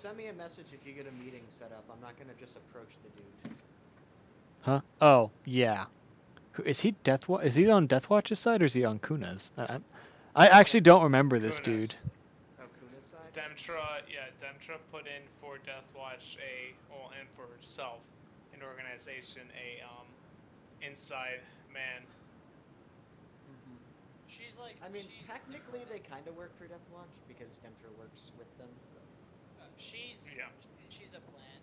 Send me a message if you get a meeting set up. I'm not gonna just approach the dude. Huh? Oh, yeah. Is he Is he on Deathwatch's side or is he on Kuna's? I actually don't remember this dude. Kuna's. Oh, Kuna's side? Demtra put in for Deathwatch and for herself, an organization, inside man. She's like. I mean, technically they kind of work for Deathwatch because Dempster works with them. But... she's a plant,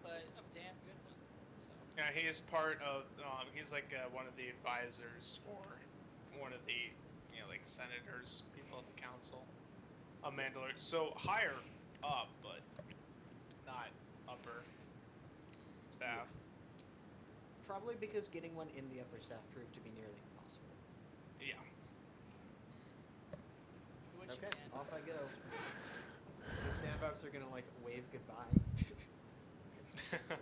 but a damn good one. So. Yeah, he is part of. He's like one of the advisors for one of the, like senators, people of the council, of Mandalore. So higher up, but not upper staff. Yeah. Probably because getting one in the upper staff proved to be nearly impossible. Yeah. Okay, off I go. The standouts are gonna like wave goodbye. I guess.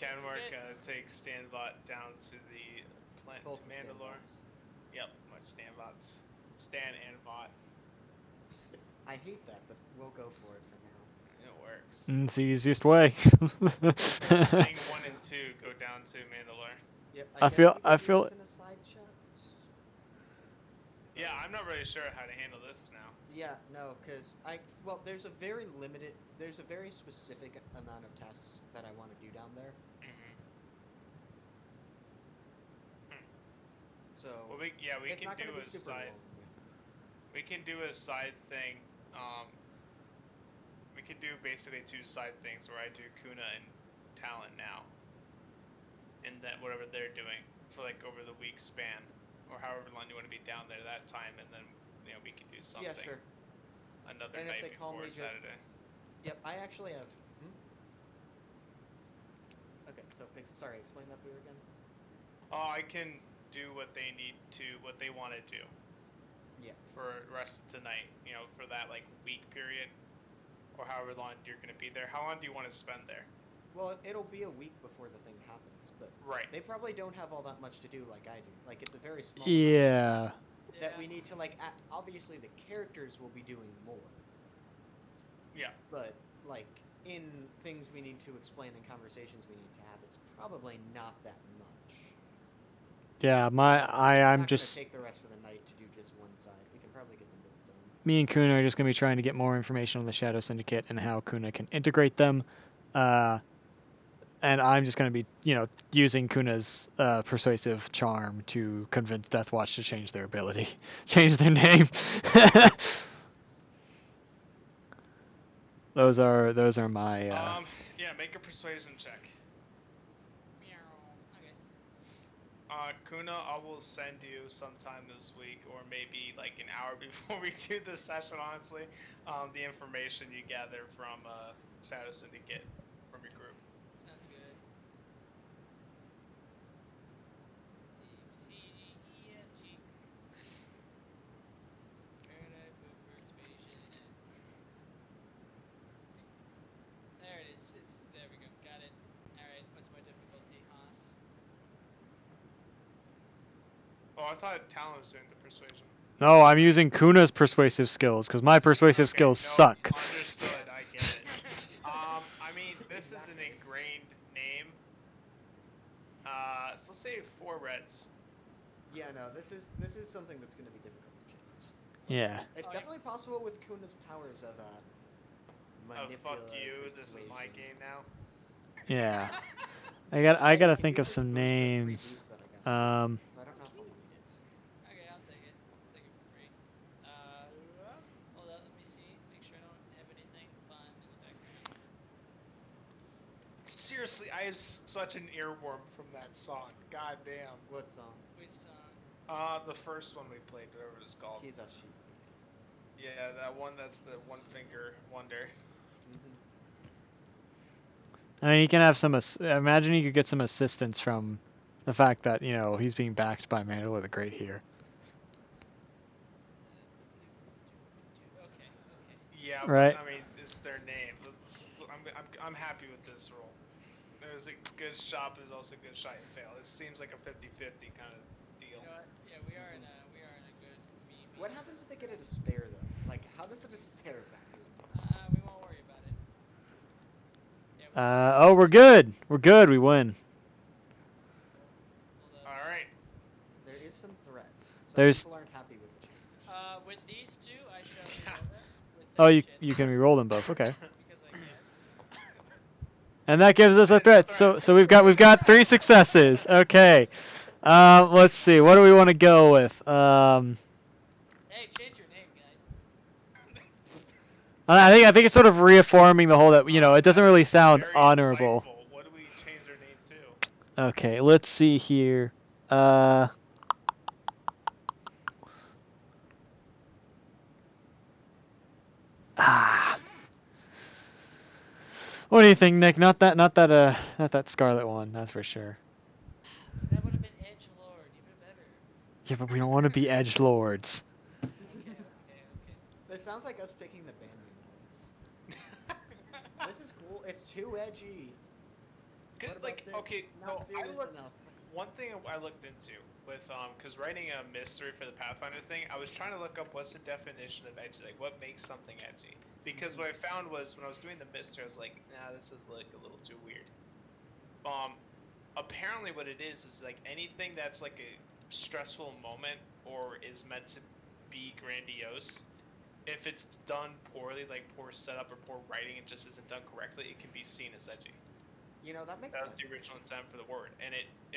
Canmark takes Stanbot down to the plant to Mandalore. Yep, much Stanbots. Stan and Bot. I hate that, but we'll go for it for now. It works. It's the easiest way. Thing 1 and 2 go down to Mandalore. Yep, I feel Yeah, I'm not really sure how to handle this now. Yeah, no, because there's a very specific amount of tasks that I want to do down there. So well, we can do a side. We can do a side thing. We can do basically 2 side things where I do Kuna and Talon now, and then whatever they're doing for like over the week span, or however long you want to be down there that time, and then we can do something. Yeah, sure. Another night before Saturday. Yep, I actually have. Okay, so sorry, explain that through again. Oh, I can do what they want to do. Yeah. For the rest of tonight, for that like week period, or however long you're gonna be there. How long do you want to spend there? Well, it'll be a week before the thing happens, but they probably don't have all that much to do like I do. Like it's a very small. Yeah. That we need to obviously the characters will be doing more. Yeah. But like in things we need to explain and conversations we need to have, it's probably not that much. Yeah, I'm just take the rest of the night to do just one side. We can probably get them both done. Me and Kuna are just gonna be trying to get more information on the Shadow Syndicate and how Kuna can integrate them. And I'm just going to be, using Kuna's persuasive charm to convince Deathwatch to change their ability, change their name. Those are my. Yeah, make a persuasion check. Okay. Kuna, I will send you sometime this week, or maybe like an hour before we do this session. Honestly, the information you gather from Shadow Syndicate from your group. Sounds good. C-D-E-F-G. Where did I put persuasion in? There it is. There we go. Got it. Alright, what's my difficulty, Haas? Oh, I thought Talon was doing the persuasion. No, I'm using Kuna's persuasive skills because my persuasive skills suck. Understood. I get it. I mean, this is an ingrained name. So let's say 4 reds. Yeah, no, this is something that's going to be difficult to change. Yeah. It's definitely possible with Kuna's powers of fuck you. This is my game now. Yeah. I gotta think of some names. I don't know if I'll need it. Okay, I'll take it. I'll take it for free. Hold on, let me see. Make sure I don't have anything fun in the background. Seriously, I have such an earworm from that song. God damn. What song? Which song? The first one we played, whatever it was called. Yeah, that one. That's the One Finger Wonder. I mean, you can have some. Imagine you could get some assistance from the fact that he's being backed by Mandalore the Great here. Okay. Yeah, right. But, I mean, it's their name. I'm happy with this roll. There's a good shot, but there's also a good shot and fail. It seems like a 50-50 kind of deal. You know what? Yeah, we are in a good. What happens if they get a despair though? Like, how does a despair Oh, we're good. We're good. We win. Hold up. All right. There is some threats. Some There's- people aren't happy with the change. With these two, I shall reroll them. With Oh, second you chances, can re-roll them both. Okay. because I can. And that gives us a That's threat. a So threat. so we've got 3 successes. Okay. Let's see. What do we want to go with? Hey, change your name, guys. I think it's sort of reaffirming the whole that it doesn't really That's sound very honorable. insightful. What do we change their name to? Okay, let's see here. Ah. What do you think, Nick? Not that Scarlet one, that's for sure. That would have been Edge Lord, even better. Yeah, but we don't want to be edge lords. Okay. This sounds like us picking the band name twice. This is cool. It's too edgy. Cause What about this? Not serious enough. One thing I looked into with cause writing a mystery for the Pathfinder thing, I was trying to look up what's the definition of edgy, like what makes something edgy. Because what I found was when I was doing the mystery, I was like, nah, this is like a little too weird. Apparently what it is like anything that's like a stressful moment or is meant to be grandiose. If it's done poorly, like poor setup or poor writing, it just isn't done correctly, it can be seen as edgy. That makes That's sense. the original intent for the word, and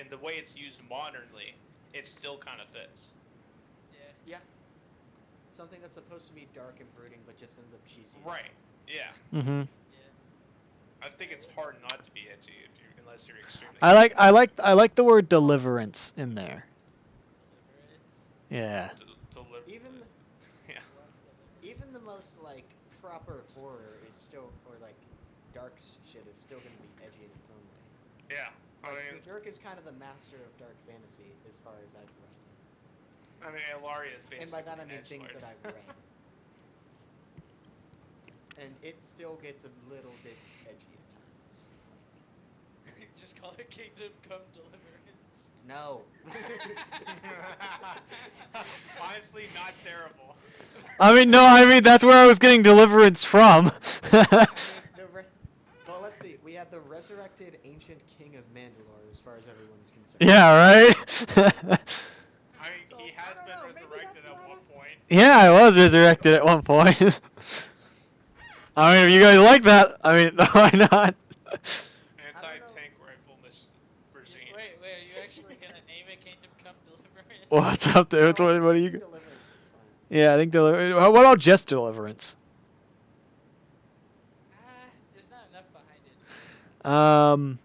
the way it's used modernly, it still kind of fits. Yeah. Something that's supposed to be dark and brooding, but just ends up cheesy. Right. Yeah. Mhm. I think it's hard not to be edgy unless you're extremely. I like the word deliverance in there. Deliverance. Yeah. Even the most like proper horror is still, or like dark shit is still gonna be edgy in its own way. Yeah. Like, Dirk is kind of the master of dark fantasy as far as I've read. I mean, Ilaria is basically. And by that I mean things edgelord. that I've read. And it still gets a little bit edgy at times. Just call it Kingdom Come Deliverance. No. Honestly, not terrible. I mean that's where I was getting deliverance from. Well, let's see. We have the resurrected ancient king of Mandalore, as far as everyone's concerned. Yeah, right? I mean, he has been resurrected at one point. Yeah, I was resurrected at one point. I mean, if you guys like that, I mean, why not? Anti-tank rifle regime. Wait, are you actually gonna name it Kingdom Come Deliverance? What's up there? What are you? Deliverance is fine. Yeah, I think what about just deliverance? There's not enough behind it.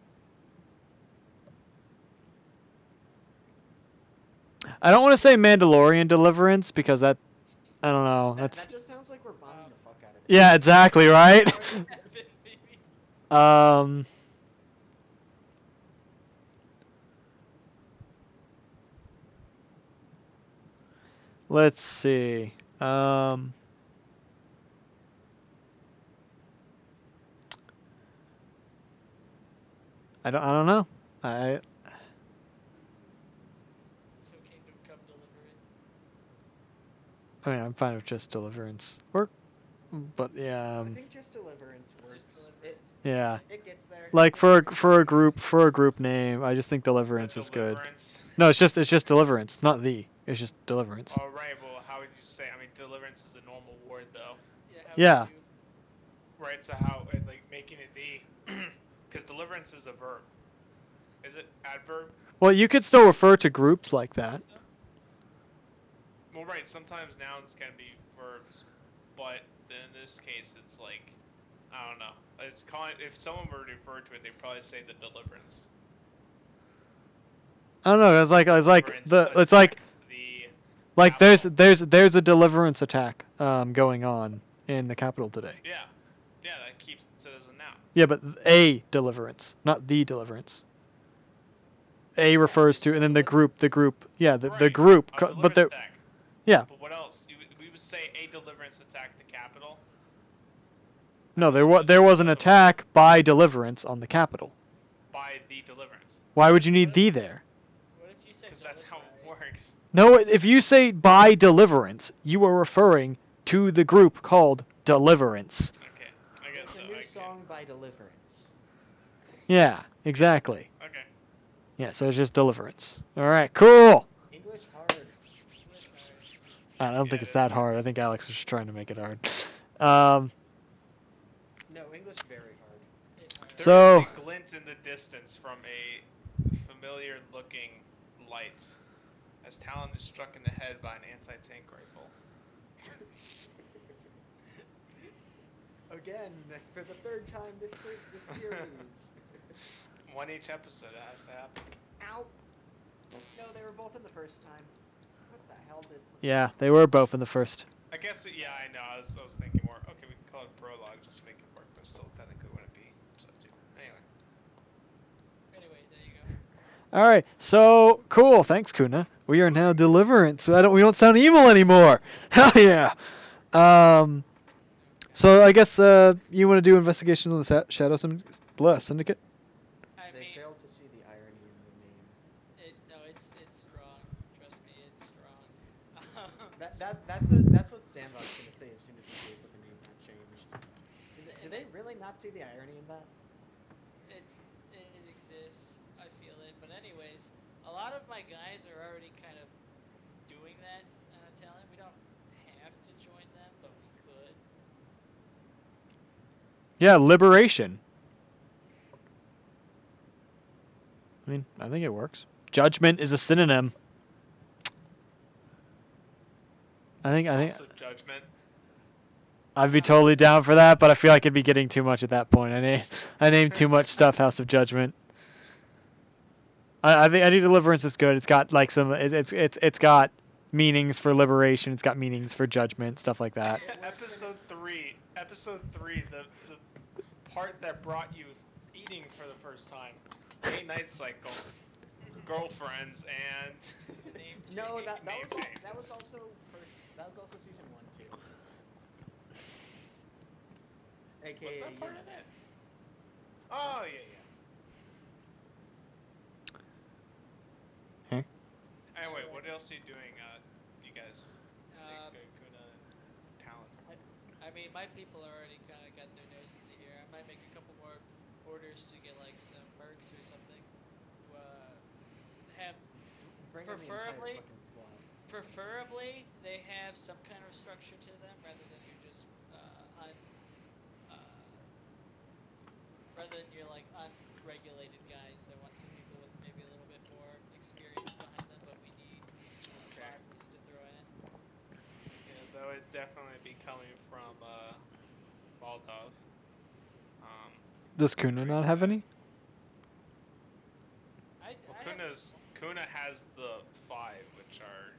I don't want to say Mandalorian deliverance because I don't know. That That's just sounds like we're bombing the fuck out of it. yeah, exactly right. Baby. Let's see. I don't know. So Kingdom Come Deliverance. I mean, I'm fine with just deliverance. But yeah. I think just deliverance works. Yeah. It gets there. Like for a group name, I just think deliverance is good. No, it's just deliverance. It's not it's just deliverance. Oh right. Well, how would you say? I mean, deliverance is a normal word though. Yeah. Right. So how like making it the because deliverance is a verb. Is it adverb? Well, you could still refer to groups like that. Well, right. Sometimes nouns can be verbs, but in this case, it's like I don't know. It's if someone were to refer to it, they'd probably say the deliverance. I don't know. There's a deliverance attack going on in the capital today. Yeah, that keeps it as a noun. Yeah, but a deliverance, not the deliverance. A refers to, and then the group. Yeah, the group. But there. Yeah. But what else? We would say a deliverance attacked the capital. No, there was an attack by deliverance on the capital. By the deliverance. Why would you need the there? What if you said because that's how it works. No, if you say by deliverance, you are referring to the group called Deliverance. Okay, I guess It's so. a new song by Deliverance. Yeah, exactly. Okay. Yeah, so it's just deliverance. All right, cool. English hard. English hard. I don't think Yeah, it's it is. that hard. I think Alex was just trying to make it hard. Um, No, English very hard. It hard. There So- is a glint in the distance from a familiar-looking light, as Talon is struck in the head by an anti-tank rifle. Again, for the third time this series. One each episode, it has to happen. Ow! No, they were both in the first time. What the hell did... yeah, they were both in the first. I guess, yeah, I know. I was thinking more. Okay, we can call it prologue just to make it work, but still technically wouldn't be substitute. Anyway. Anyway, there you go. All right, so cool. Thanks, Kuna. We are now deliverance. So we don't sound evil anymore. Hell yeah. So I guess you want to do investigations on the Shadow Syndicate? I They mean, failed to see the irony in the name. it's strong. Trust me, it's strong. That's what Stanbot's gonna say as soon as he hears that the name got changed. Do they really not see the irony in that? it exists. I feel it. But anyways, a lot of my guys are already kind of doing that talent. We don't have to join them, but we could. Yeah, liberation. I mean, I think it works. Judgment is a synonym. I think Also judgment. I'd be totally down for that, but I feel like it'd be getting too much at that point. I named too much stuff House of Judgment. I think Deliverance is good. It's got like some it's got meanings for liberation. It's got meanings for judgment, stuff like that. Episode 3, the part that brought you eating for the first time. Day-night cycle, girlfriends, and No, that name was changes. that was also season 1 too. AKA Was that part you of know. it? Oh yeah. Huh? Anyway, what else are you doing, you guys? Um, Kuna and Talon. I mean, my people already kind of got their nose to the ear. I might make a couple more orders to get like some mercs or something. To, have Bring in the entire preferably- fucking squad. preferably they have some kind of structure to them rather than you're just rather than you're like unregulated guys. I want some people with maybe a little bit more experience behind them, but we need Okay. funds to throw in. Yeah, that would definitely be coming from Moldov. Does Kuna not have any? Well, I have Kuna has the 5, which are,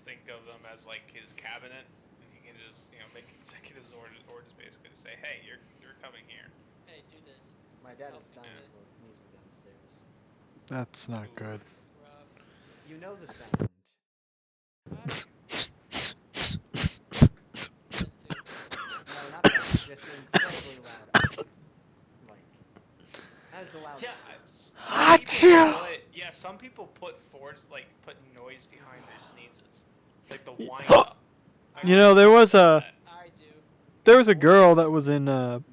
think of them as like his cabinet, and he can just make executive orders basically to say, hey, you're coming here. hey, do this. My dad Help is me dying do this. both sneezing downstairs. That's not good. It's rough. You know the sound. No, not that. Just incredibly loud. Like, as loud. Yeah, Achoo! some people put noise behind their sneezes, like the wind up. You know, there was a I do. girl that was in Mostly.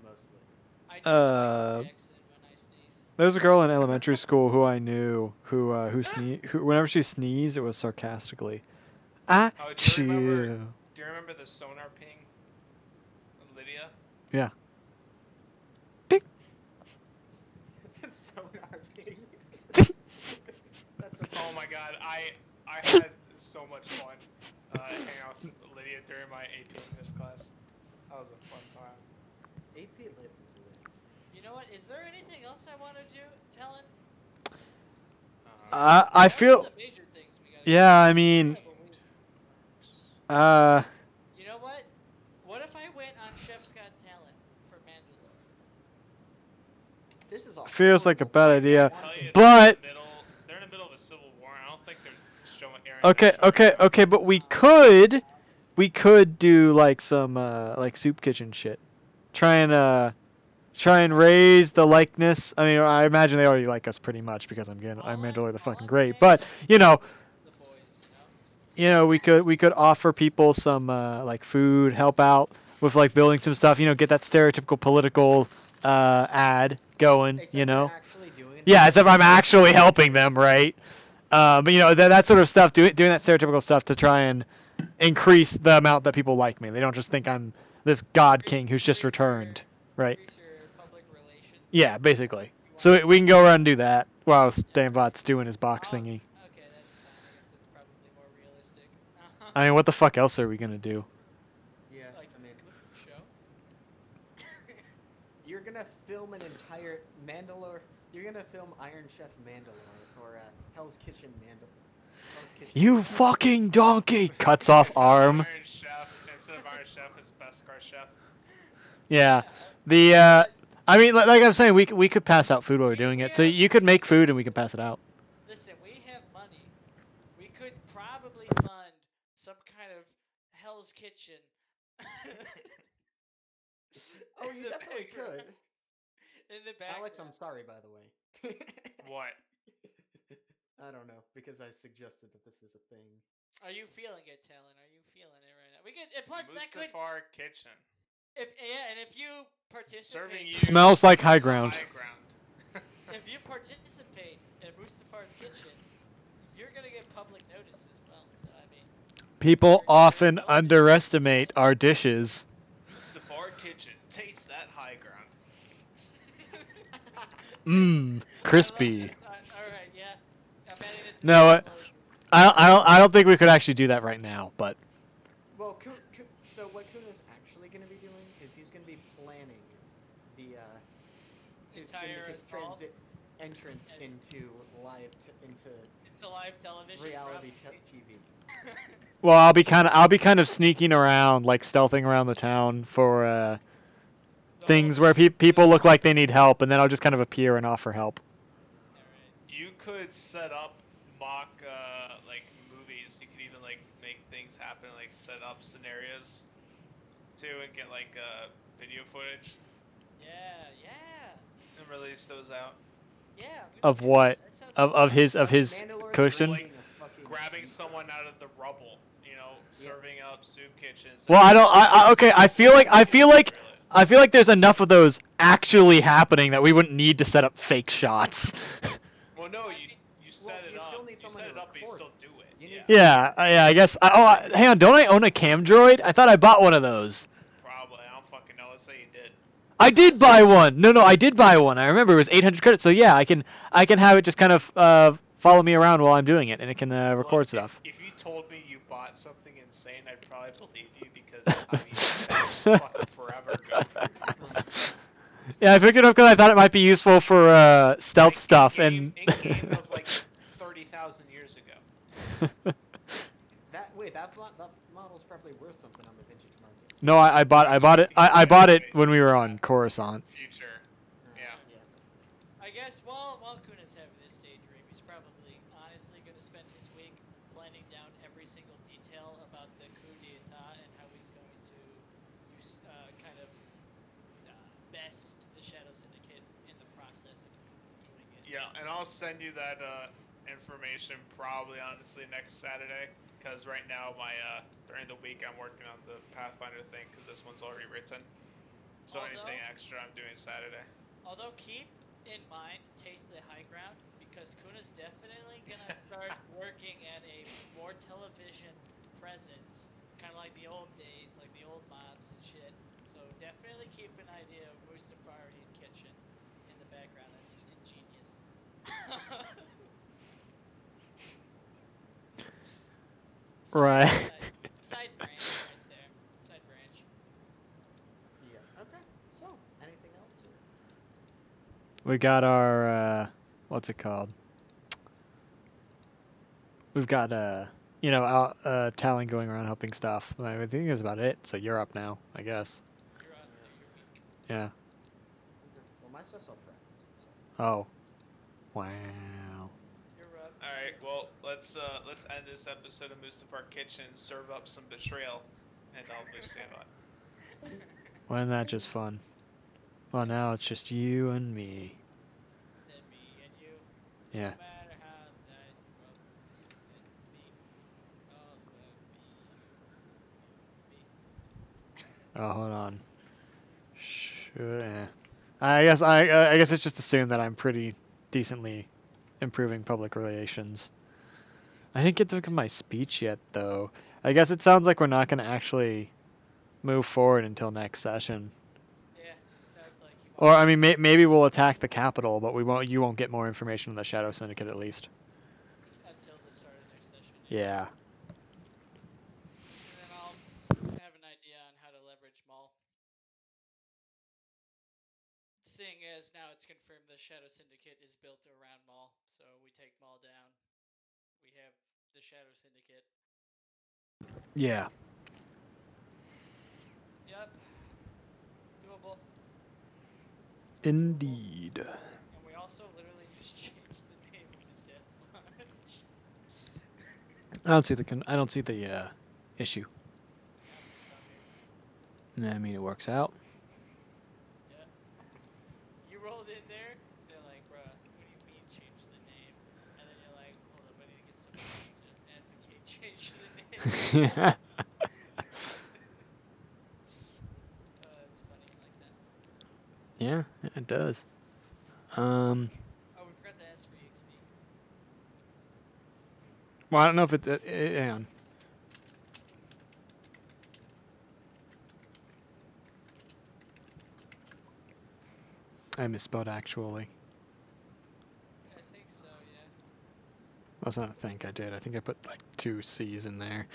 I do Michael Jackson when I sneeze. there was a girl in elementary school who I knew who whenever she sneezed it was sarcastically. Oh, do you remember the sonar ping, Lydia? Yeah. Sonar ping. Oh my god, I had so much fun hanging out with Lydia during my AP English class. That was a fun time. AP Lit was lit. You know what? Is there anything else I want to do, Talon? I feel The major things we gotta yeah, I mean You know what? What if I went on Chef's Got Talent for Mandalore? This is all feels like a bad idea. Tell you, But they're in the middle of a civil war. I don't think they're airing okay, but we could do like some like soup kitchen shit. Try and raise the likeness. I mean, I imagine they already like us pretty much because I'm Mandalore the fucking great. But the boys, we could offer people some like food, help out with like building some stuff. Get that stereotypical political ad going, Except you you're know. actually doing it. Yeah, as if I'm actually helping them, right? But you know that sort of stuff, doing that stereotypical stuff to try and increase the amount that people like me. They don't just think I'm this god king who's just returned, right? Increase your public relations. Yeah, basically. You So wanna- we can go around and do that while Yeah. Stanbot's doing his box Oh, thingy. okay, that's fine. I guess that's probably more realistic. I mean, what the fuck else are we gonna do? Yeah, Like I mean, show. you're gonna film an entire Mandalore. You're gonna film Iron Chef Mandalore or Hell's Kitchen Hell's Kitchen. You fucking donkey! Cuts off arm. Instead of Iron Chef, it's Beskar Chef. Yeah. Yeah, The I mean, like I'm saying, we could pass out food while we're doing we it. So have you could make food and we could pass it out. listen. We have money. We could probably fund some kind of Hell's Kitchen. Oh, in you the definitely background. could. In the background. Alex, I'm sorry, by the way. What? I don't know, because I suggested that this is a thing. Are you feeling it, Talon? Are you feeling it right now? We could. And plus, that could. Mustafar Kitchen. And if you Serving participate, you Smells like high ground. high ground. if you participate in Mustafar's kitchen, you're gonna get public notice as well. So I mean, People you're often relevant. underestimate our dishes. Mustafar Kitchen. Taste that high ground. Mmm, crispy. All right, yeah. I'm adding this. To No, the proposal. I don't think we could actually do that right now. But Well, so what Kuna's actually going to be doing is he's going to be planning the his Entire syndicate's assault entrance and- into into Into live television. reality probably. TV. well, I'll be kind of sneaking around, like stealthing around the town for The things whole where thing. people look like they need help, and then I'll just kind of appear and offer help. All right. You could set up mock like movies. You could even like make things happen, like set up scenarios too, and get like video footage Yeah. and release those out. Yeah. I'm Of gonna do what? that. That sounds Of his Mandalorian cushion. being a fucking Grabbing Jeep. someone out of the rubble, Yeah. serving up soup kitchens. Well, I don't. Okay. I feel like there's enough of those actually happening that we wouldn't need to set up fake shots. Well, no, I you mean- set it you up. still need You someone set to it up, but you record still it. do it. You need Yeah, I guess. Hang on. Don't I own a cam droid? I thought I bought one of those. Probably. I don't fucking know. Let's say you did. I did buy one. No, I did buy one. I remember it was 800 credits. So yeah, I can have it just kind of follow me around while I'm doing it, and it can record Look, stuff. If you told me you bought something insane, I'd probably believe you because I mean that's fucking forever ago. Yeah, I picked it up because I thought it might be useful for stealth Like, stuff, in and game was like 30,000 years ago. That model's probably worth something on the vintage market. no, I bought it. I bought it when we were on Coruscant. Future. Yeah. I guess while Kuna's having this daydream, he's probably honestly going to spend his week planning down every single detail about the coup d'etat and how he's going to use kind of best the Shadow Syndicate in the process of doing it. Yeah, and I'll send you that information probably honestly next Saturday because right now during the week I'm working on the Pathfinder thing because this one's already written. So anything extra I'm doing Saturday. Although keep in mind, taste the high ground because Kuna's definitely gonna start working at a more television presence, kind of like the old days, like the old mobs and shit. So definitely keep an idea of Mustafarian kitchen in the background. That's ingenious. Right. Side branch right there. Side branch. Yeah. Okay. So, anything else? We got our what's it called? We've got Talon going around helping stuff. I think that's about it. So you're up now, I guess. You're on your week. Yeah. Well, my stuff's all prepped. So. Oh. Wow. You're up. All right, well let's end this episode of Mustafar Kitchen, serve up some betrayal, and I'll wish Sandbot. Wasn't that just fun? Well, now it's just you and me. And me and you. Yeah. No matter how nice or rough it can be, all of me. Oh, hold on. Sure. I guess it's just assumed that I'm pretty decently improving public relations. I didn't get to look at my speech yet, though. I guess it sounds like we're not going to actually move forward until next session. Yeah, sounds like you Or won't. I mean, maybe we'll attack the Capitol, but we won't. You won't get more information on the Shadow Syndicate at least. Until the start of next session. Yeah. And then I'll have an idea on how to leverage Maul. Seeing as now it's confirmed the Shadow Syndicate is built around Maul, so we take Maul down, we have the Shadow Syndicate. Yeah. Yep. Doable. Indeed. And we also literally just changed the name of the Death Watch. I don't see the issue. I don't see the problem either. I mean, it works out. Yep. You rolled in there, they're like, bruh, what do you mean change the name? And then you're like, hold up, I need to get someone else to advocate change the name. It's funny, I like that. Yeah, it does. Oh, we forgot to ask for EXP. Well, I don't know if it's. Hang on. I misspelled actually. I think so, yeah. That's not a think I did. I think I put like 2 C's in there.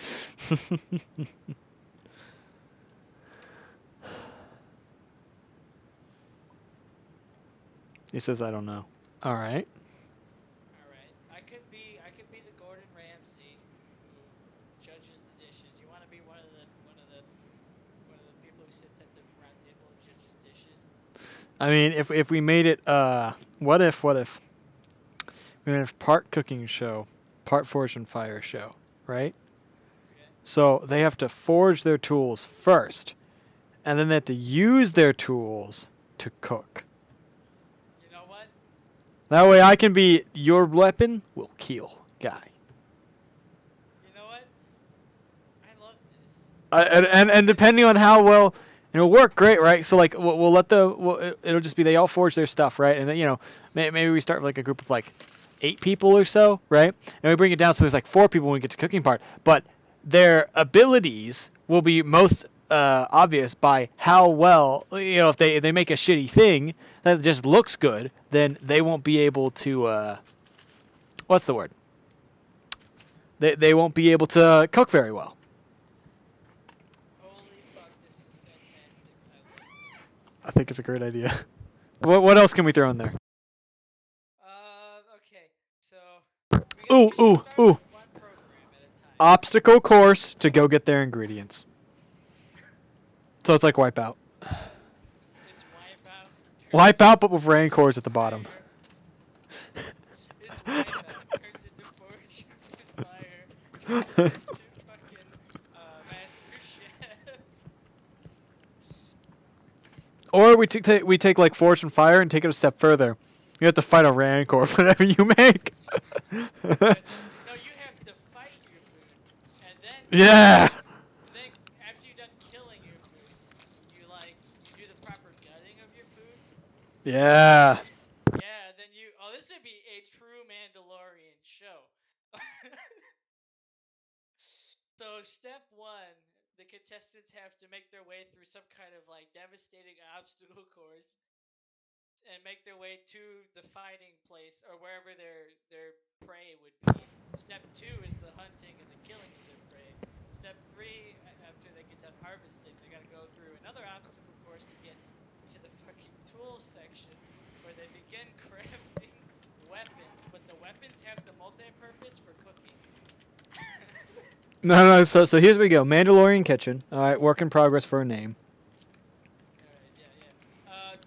He says I don't know. All right. All right, I could be the Gordon Ramsay who judges the dishes. You want to be one of the people who sits at the round table and judges dishes? I mean, if we made it what if we made a part cooking show, part forge and fire show, right? Okay. So they have to forge their tools first, and then they have to use their tools to cook. You know what? That way I can be your weapon will kill guy. You know what? I love this. And depending on how well it'll work great, right? So like we'll let it'll just be they all forge their stuff, right? And then maybe we start with like a group of like 8 people or so, right? And we bring it down so there's like 4 people when we get to cooking part, but their abilities will be most obvious by how well if they make a shitty thing that just looks good, then they won't be able to what's the word? They won't be able to cook very well. Holy fuck, this is fantastic. I love this. I think it's a great idea. What else can we throw in there? Okay. So Ooh, we should ooh, start ooh. with one program at a time. Obstacle course to go get their ingredients. So it's like Wipeout. It's Wipeout turns Wipeout, but into with Forged in rancors at the bottom. Fire. It's Wipeout turns into Forged in Fire turns into fucking Master Chef. Or we take like Forge and Fire and take it a step further. You have to fight a rancor for whatever you make. No, you have to fight your food, and then Yeah. after you're done killing your food, you do the proper gutting of your food. Yeah. Yeah, then this would be a true Mandalorian show. So step one, the contestants have to make their way through some kind of like devastating obstacle course and make their way to the fighting place or wherever their prey would be. Step 2 is the hunting and the killing of their prey. Step 3, after they get done harvesting, they got to go through another obstacle course to get to the fucking tools section where they begin crafting weapons, but the weapons have the multi-purpose for cooking. No. So here's where we go. Mandalorian Kitchen. All right, work in progress for a name. All right, yeah.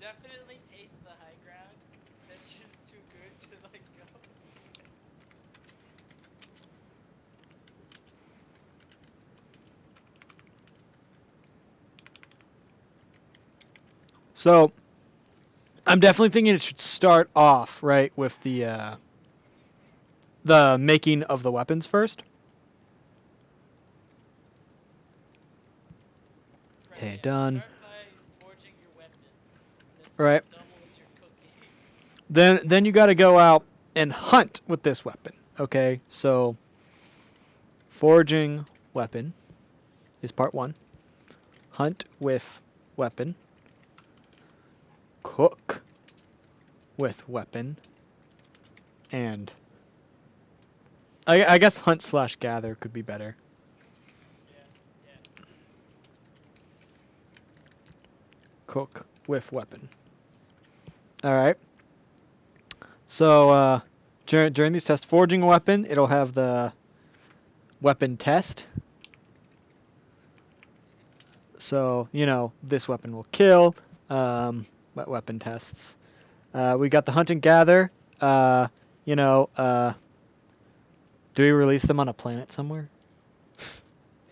Definitely taste the high ground, because that's just too good to let go. So I'm definitely thinking it should start off right with the making of the weapons first. Right, Okay, yeah. done. Start by forging your weapon. That's Right. the then you got to go out and hunt with this weapon. Okay, so forging weapon is part 1. Hunt with weapon. Cook with weapon. And I guess hunt/gather could be better. Yeah. Cook with weapon. All right. So during these tests, forging a weapon, it'll have the weapon test. So this weapon will kill. Weapon tests. We got the hunt and gather. Do we release them on a planet somewhere?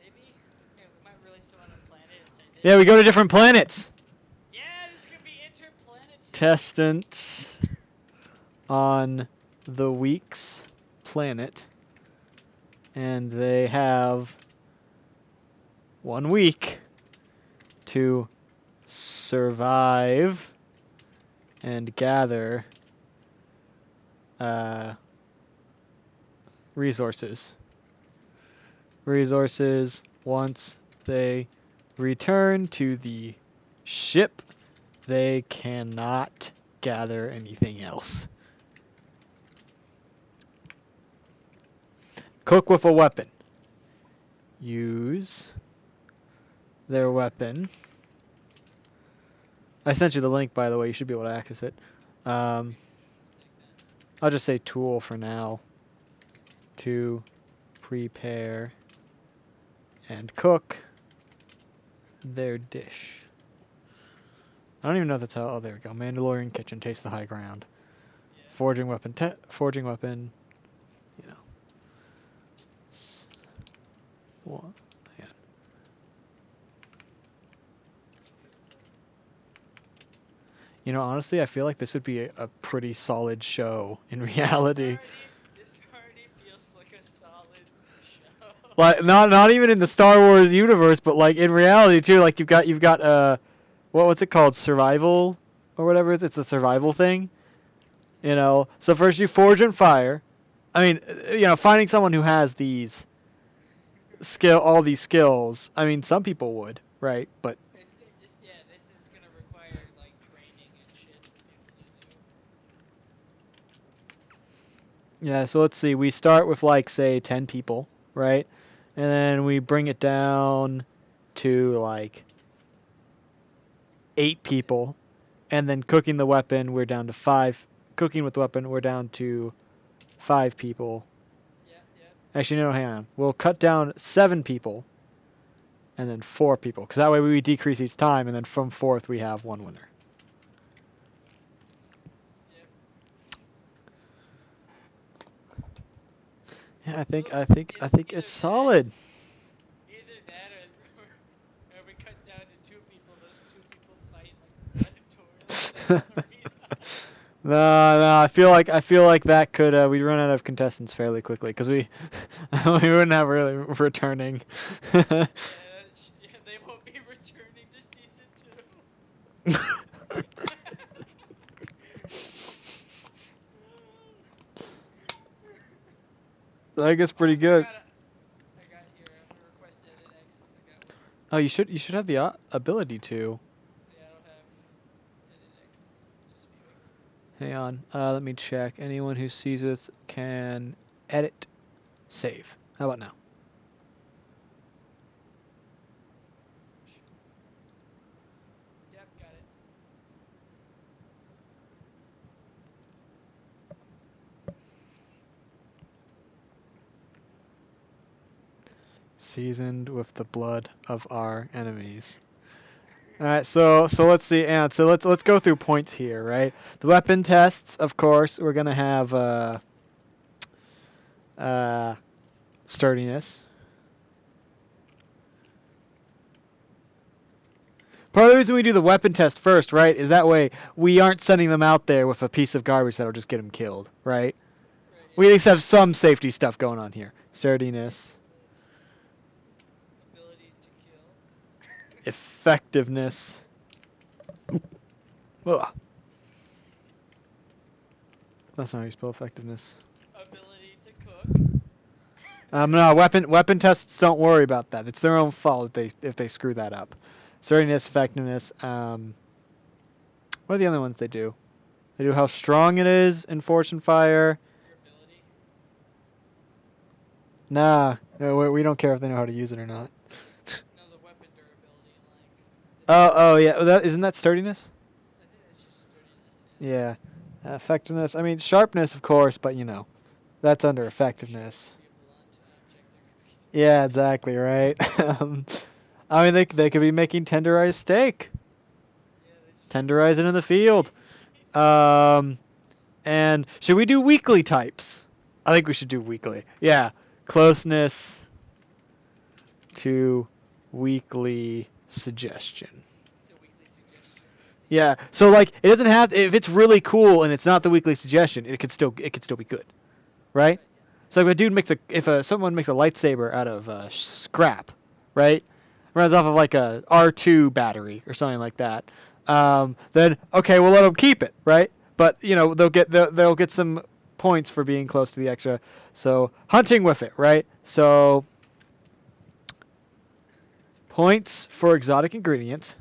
Maybe. Yeah, we might release them on a planet and send it. Yeah, we go to different planets. Yeah, this could be interplanetary. Testants on the week's planet, and they have 1 week to survive and gather resources. Once they return to the ship, they cannot gather anything else. Cook with a weapon. Use their weapon. I sent you the link, by the way. You should be able to access it. I'll just say tool for now. To prepare and cook their dish. I don't even know if that's how. Oh, there we go. Mandalorian kitchen. Taste the high ground. Yeah. Forging weapon. Forging weapon. What? Honestly, I feel like this would be a pretty solid show in reality. This already feels like a solid show. Like not even in the Star Wars universe, but like in reality too. Like you've got what's it called? Survival or whatever it's the survival thing. So first you forge and fire. I mean, finding someone who has all these skills. I mean, some people would, right? But This is gonna require like training and shit to be able to do. yeah, so let's see. We start with like say 10 people, right? And then we bring it down to like 8 people, and then cooking the weapon, we're down to 5. Cooking with the weapon, we're down to 5 people. Yeah. Actually, no, hang on. We'll cut down 7 people, and then 4 people, because that way we decrease each time, and then from 4th we have 1 winner. Yep. Yeah, I think Either it's that- solid. Either that, or we cut down to 2 people. Those 2 people fight like gladiators. No, I feel like that could we'd run out of contestants fairly quickly because we we wouldn't have really returning. Yeah, they won't be returning to season 2. I think it's pretty good. I got here. I'm gonna request edit access. I got one. Oh, you should have the ability to. Yeah, I don't have edit access. Just viewing. Hang on. Let me check. Anyone who sees this can edit, save. How about now? Yep, got it. Seasoned with the blood of our enemies. All right, so let's see, and so let's go through points here, right? The weapon tests, of course, we're gonna have sturdiness. Part of the reason we do the weapon test first, right, is that way we aren't sending them out there with a piece of garbage that'll just get them killed, right? Right, We at yeah. least have some safety stuff going on here. Sturdiness, Ability to kill. effectiveness. Ugh. That's not how you spell effectiveness. Ability to cook. No, weapon tests don't worry about that. It's their own fault if they screw that up. Sturdiness, effectiveness. What are the other ones they do? They do how strong it is in force and fire. Durability. Nah, no, we don't care if they know how to use it or not. No, the weapon durability, like. Oh yeah, isn't that sturdiness? I think it's just sturdiness. Yeah, effectiveness. I mean sharpness, of course, but that's under effectiveness. People on to check their cooking. Yeah, exactly right. I mean they could be making tenderized steak. Yeah, they just. Tenderize it in the field. And should we do weekly types? I think we should do weekly. Yeah, closeness to weekly suggestion. It's a weekly suggestion. Yeah, so like it doesn't have if it's really cool and it's not the weekly suggestion, it could still be good, right? So if someone makes a lightsaber out of scrap, right? Runs off of like a R2 battery or something like that. Then okay, we'll let them keep it, right? But they'll get some points for being close to the extra. So hunting with it, right? So points for exotic ingredients.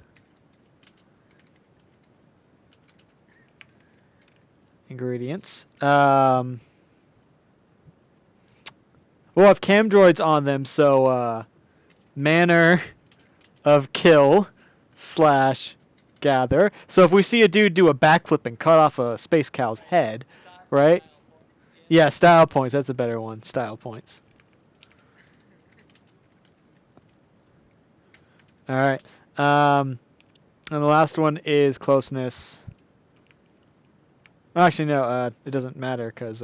We'll have cam droids on them, so manner of kill / gather. So if we see a dude do a backflip and cut off a space cow's head, right? Style points, Yeah, style points. That's a better one. Style points. All right. And the last one is closeness. Actually, no. It doesn't matter because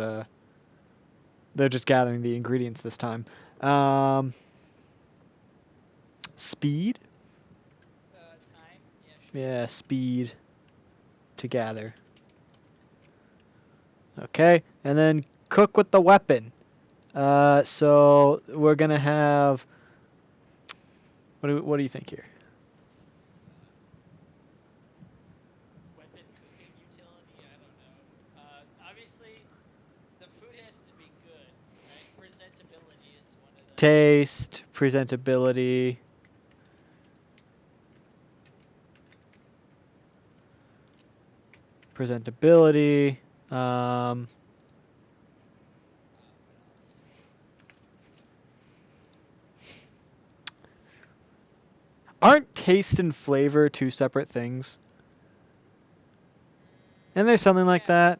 they're just gathering the ingredients this time. Speed. Time. Yeah, sure. Yeah, speed to gather. Okay, and then cook with the weapon. So we're gonna have. What do you think here? Weapon cooking utility. I don't know. Obviously, the food has to be good, right? Presentability is one of the. Taste, presentability. Presentability. What else? Aren't taste and flavor two separate things? Isn't there something like that?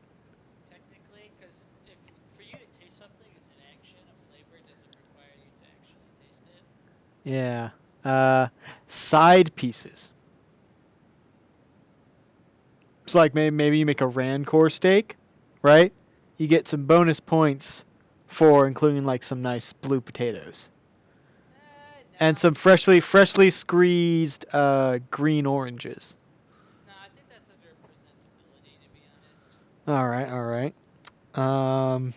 Technically, because if for you to taste something is an action, a flavor doesn't require you to actually taste it. Yeah. Side pieces. It's like maybe you make a Rancor steak, right? You get some bonus points for including like some nice blue potatoes No. and some freshly squeezed green oranges. No, I think that's under presentability, to be honest. All right. Um,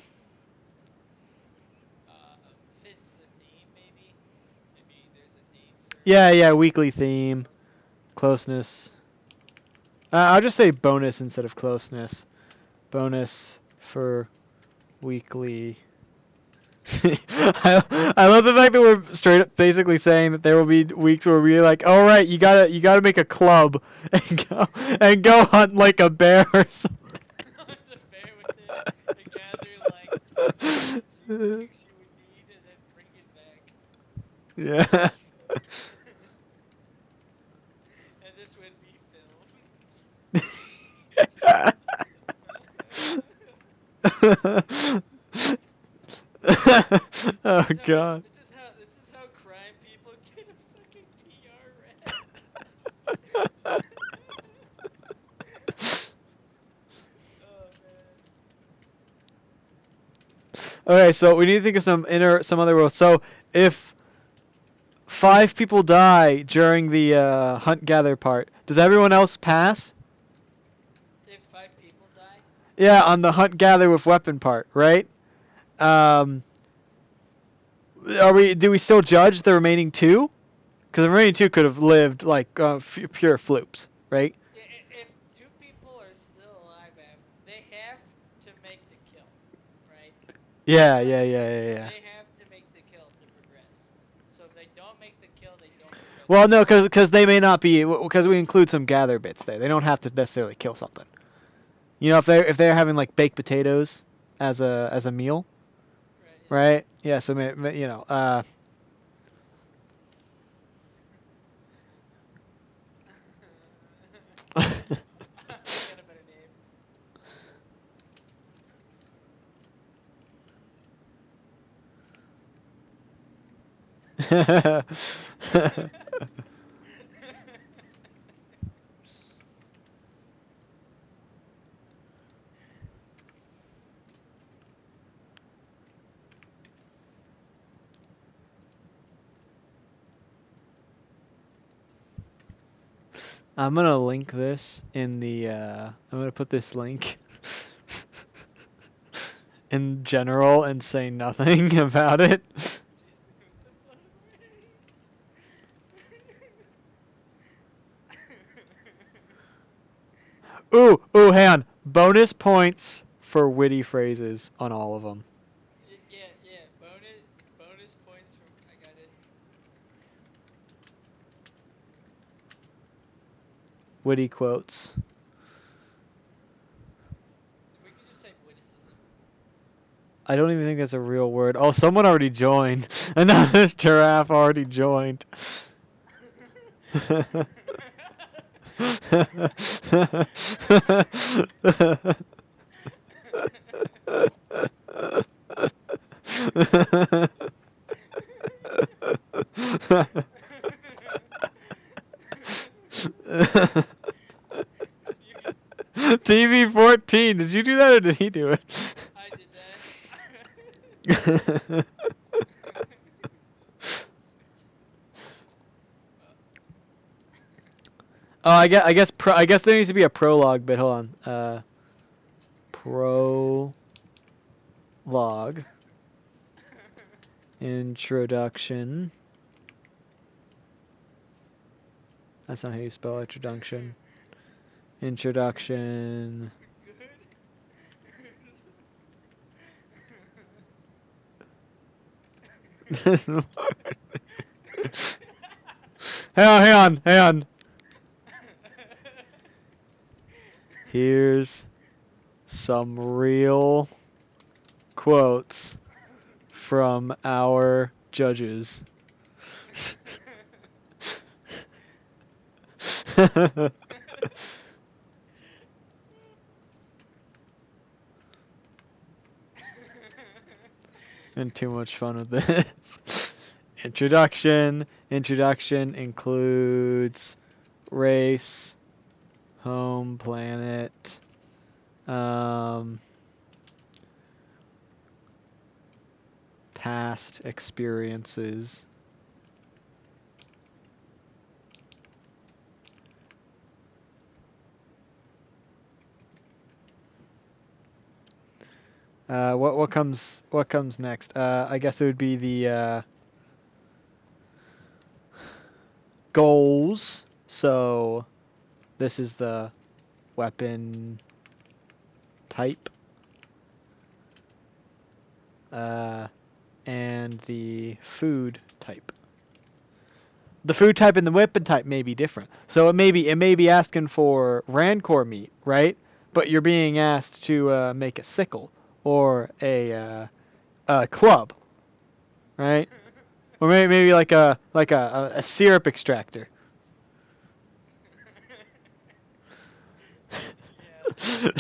Fits the theme, maybe. Maybe there's a theme for. yeah, weekly theme, closeness. I'll just say bonus instead of closeness. Bonus for weekly. I love the fact that we're straight up basically saying that there will be weeks where we're like, all right, you gotta make a club and go hunt like a bear or something. To bear with it and gather like things you would need and then bring it back. Yeah. And this would be filmed. Oh god. This is how crime people get a fucking PR rap. Oh man. Okay, so we need to think of some other rules. So if 5 people die during the hunt gather part, does everyone else pass? If 5 people die? Yeah, on the hunt gather with weapon part, right? Do we still judge the remaining 2? Because the remaining 2 could have lived like pure floops, right? If 2 people are still alive after, they have to make the Yeah, Like, yeah, yeah, yeah, yeah. they have to make the kill to progress. So if they don't make the kill, they don't progress. Well, no, because they may not be, because we include some gather bits there. They don't have to necessarily kill something. You know, if they're having like baked potatoes as a meal, Right. Yeah. right? Yeah. So you know, I got a better name. I'm gonna link this in the. I'm gonna put this link in general and say nothing about it. Season with the blood rays. Ooh, ooh, hang on. Bonus points for witty phrases on all of them. Yeah, yeah. Bonus points for. I got it. Witty quotes. We could just say witticism. I don't even think that's a real word. Oh, someone already joined. Anonymous giraffe already joined. You- TV14, did you do that or did he do it? I did that. Oh, I guess there needs to be a prologue, but hold on. Prologue. Introduction. That's not how you spell introduction. Introduction. Good. Hang on. Here's some real quotes from our judges. And too much fun with this. Introduction. Introduction includes race, home, planet, past experiences. What comes next? I guess it would be the goals. So this is the weapon type, and the food type. The food type and the weapon type may be different. So it may be asking for rancor meat, right? But you're being asked to make a sickle or a club, right? Or maybe like a syrup extractor.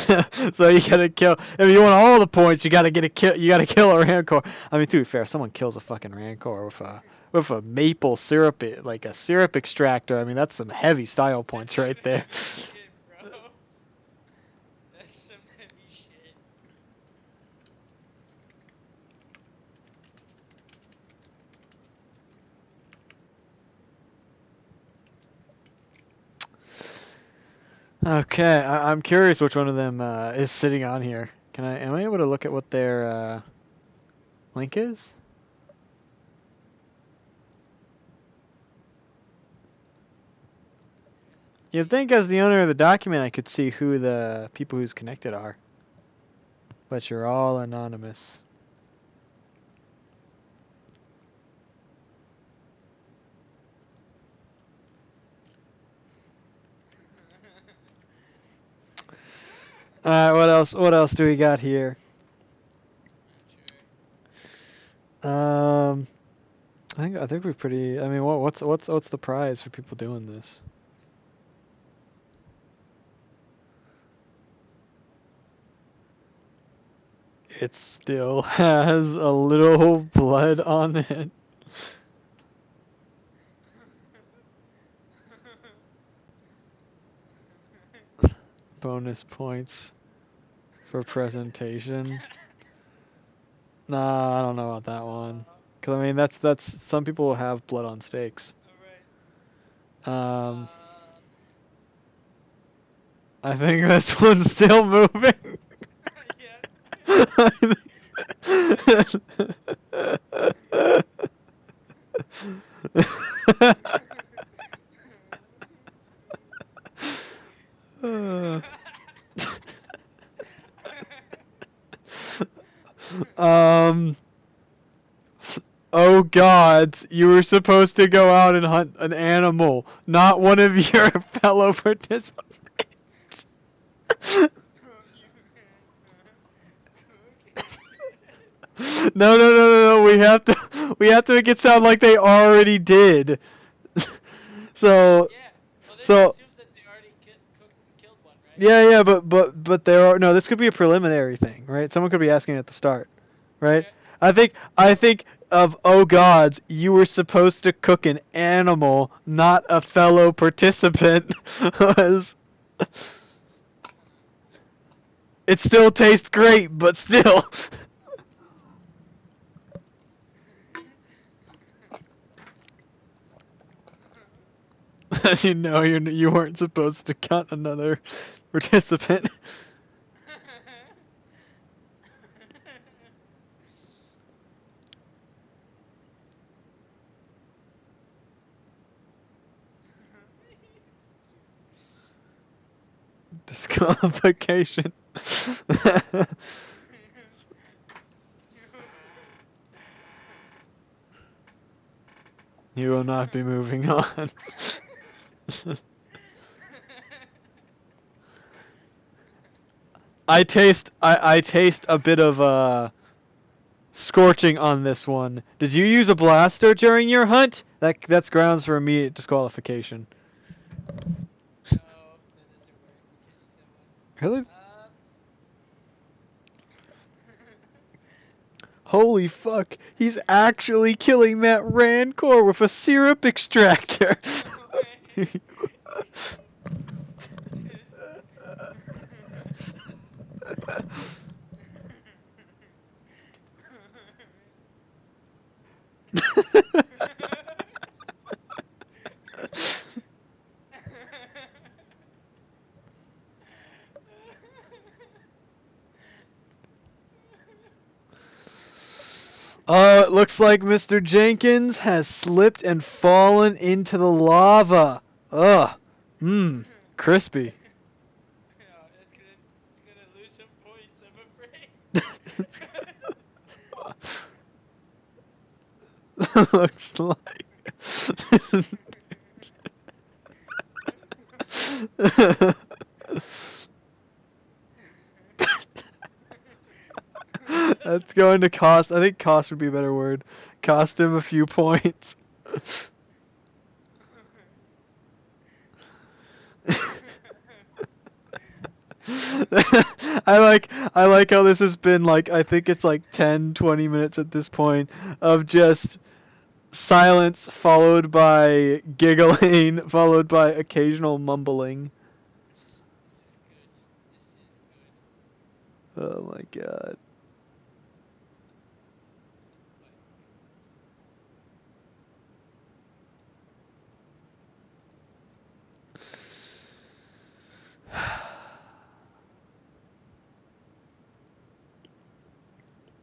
Yeah. So you gotta kill. If you want all the points, you gotta get a kill. You gotta kill a rancor. I mean, to be fair, someone kills a fucking rancor with a maple syrup, like a syrup extractor. I mean, that's some heavy style points That's some right there. heavy shit, bro. That's some heavy shit. Okay, I'm curious which one of them is sitting on here. Am I able to look at what their link is? You'd think as the owner of the document I could see who the people who's connected are. But you're all anonymous. All right, what else? What else do we got here? Not sure. I think we're pretty. I mean, what's the prize for people doing this? It still has a little blood on it. Bonus points for presentation. Nah, I don't know about that one. Cause I mean, that's some people have blood on steaks. Alright. Um, I think this one's still moving. Yeah. Uh, um. Oh God, you were supposed to go out and hunt an animal, not one of your fellow participants. No, no, no, no, no. We have to make it sound like they already did. So, Yeah. Well, this so assumes that they already cooked and killed one, right? yeah, yeah, but there are no. This could be a preliminary thing, right? Someone could be asking at the start, right? Okay. I think of oh gods, you were supposed to cook an animal, not a fellow participant. Was it still tastes great, but still. You know you weren't supposed to cut another participant. Disqualification. You will not be moving on. I taste a bit of scorching on this one. Did you use a blaster during your hunt? That's grounds for immediate disqualification. No, that doesn't work. You can't use that one. Really? Holy fuck, he's actually killing that Rancor with a syrup extractor. No way. Oh, it looks like Mr. Jenkins has slipped and fallen into the lava. Ugh. Mmm. Crispy. Yeah, it's gonna lose some points, I'm afraid. Looks like. That's going to cost. I think cost would be a better word. Cost him a few points. I like how this has been like I think it's like 10 20 minutes at this point of just silence followed by giggling followed by occasional mumbling. This is good. This is good. Oh my god.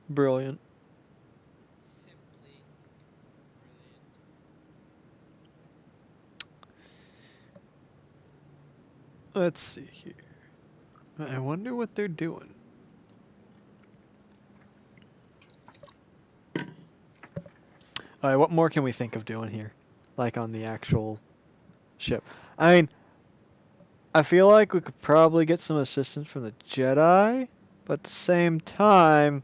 Brilliant. Simply brilliant. Let's see here. I wonder what they're doing. Alright, what more can we think of doing here? Like on the actual ship. I mean, I feel like we could probably get some assistance from the Jedi, but at the same time,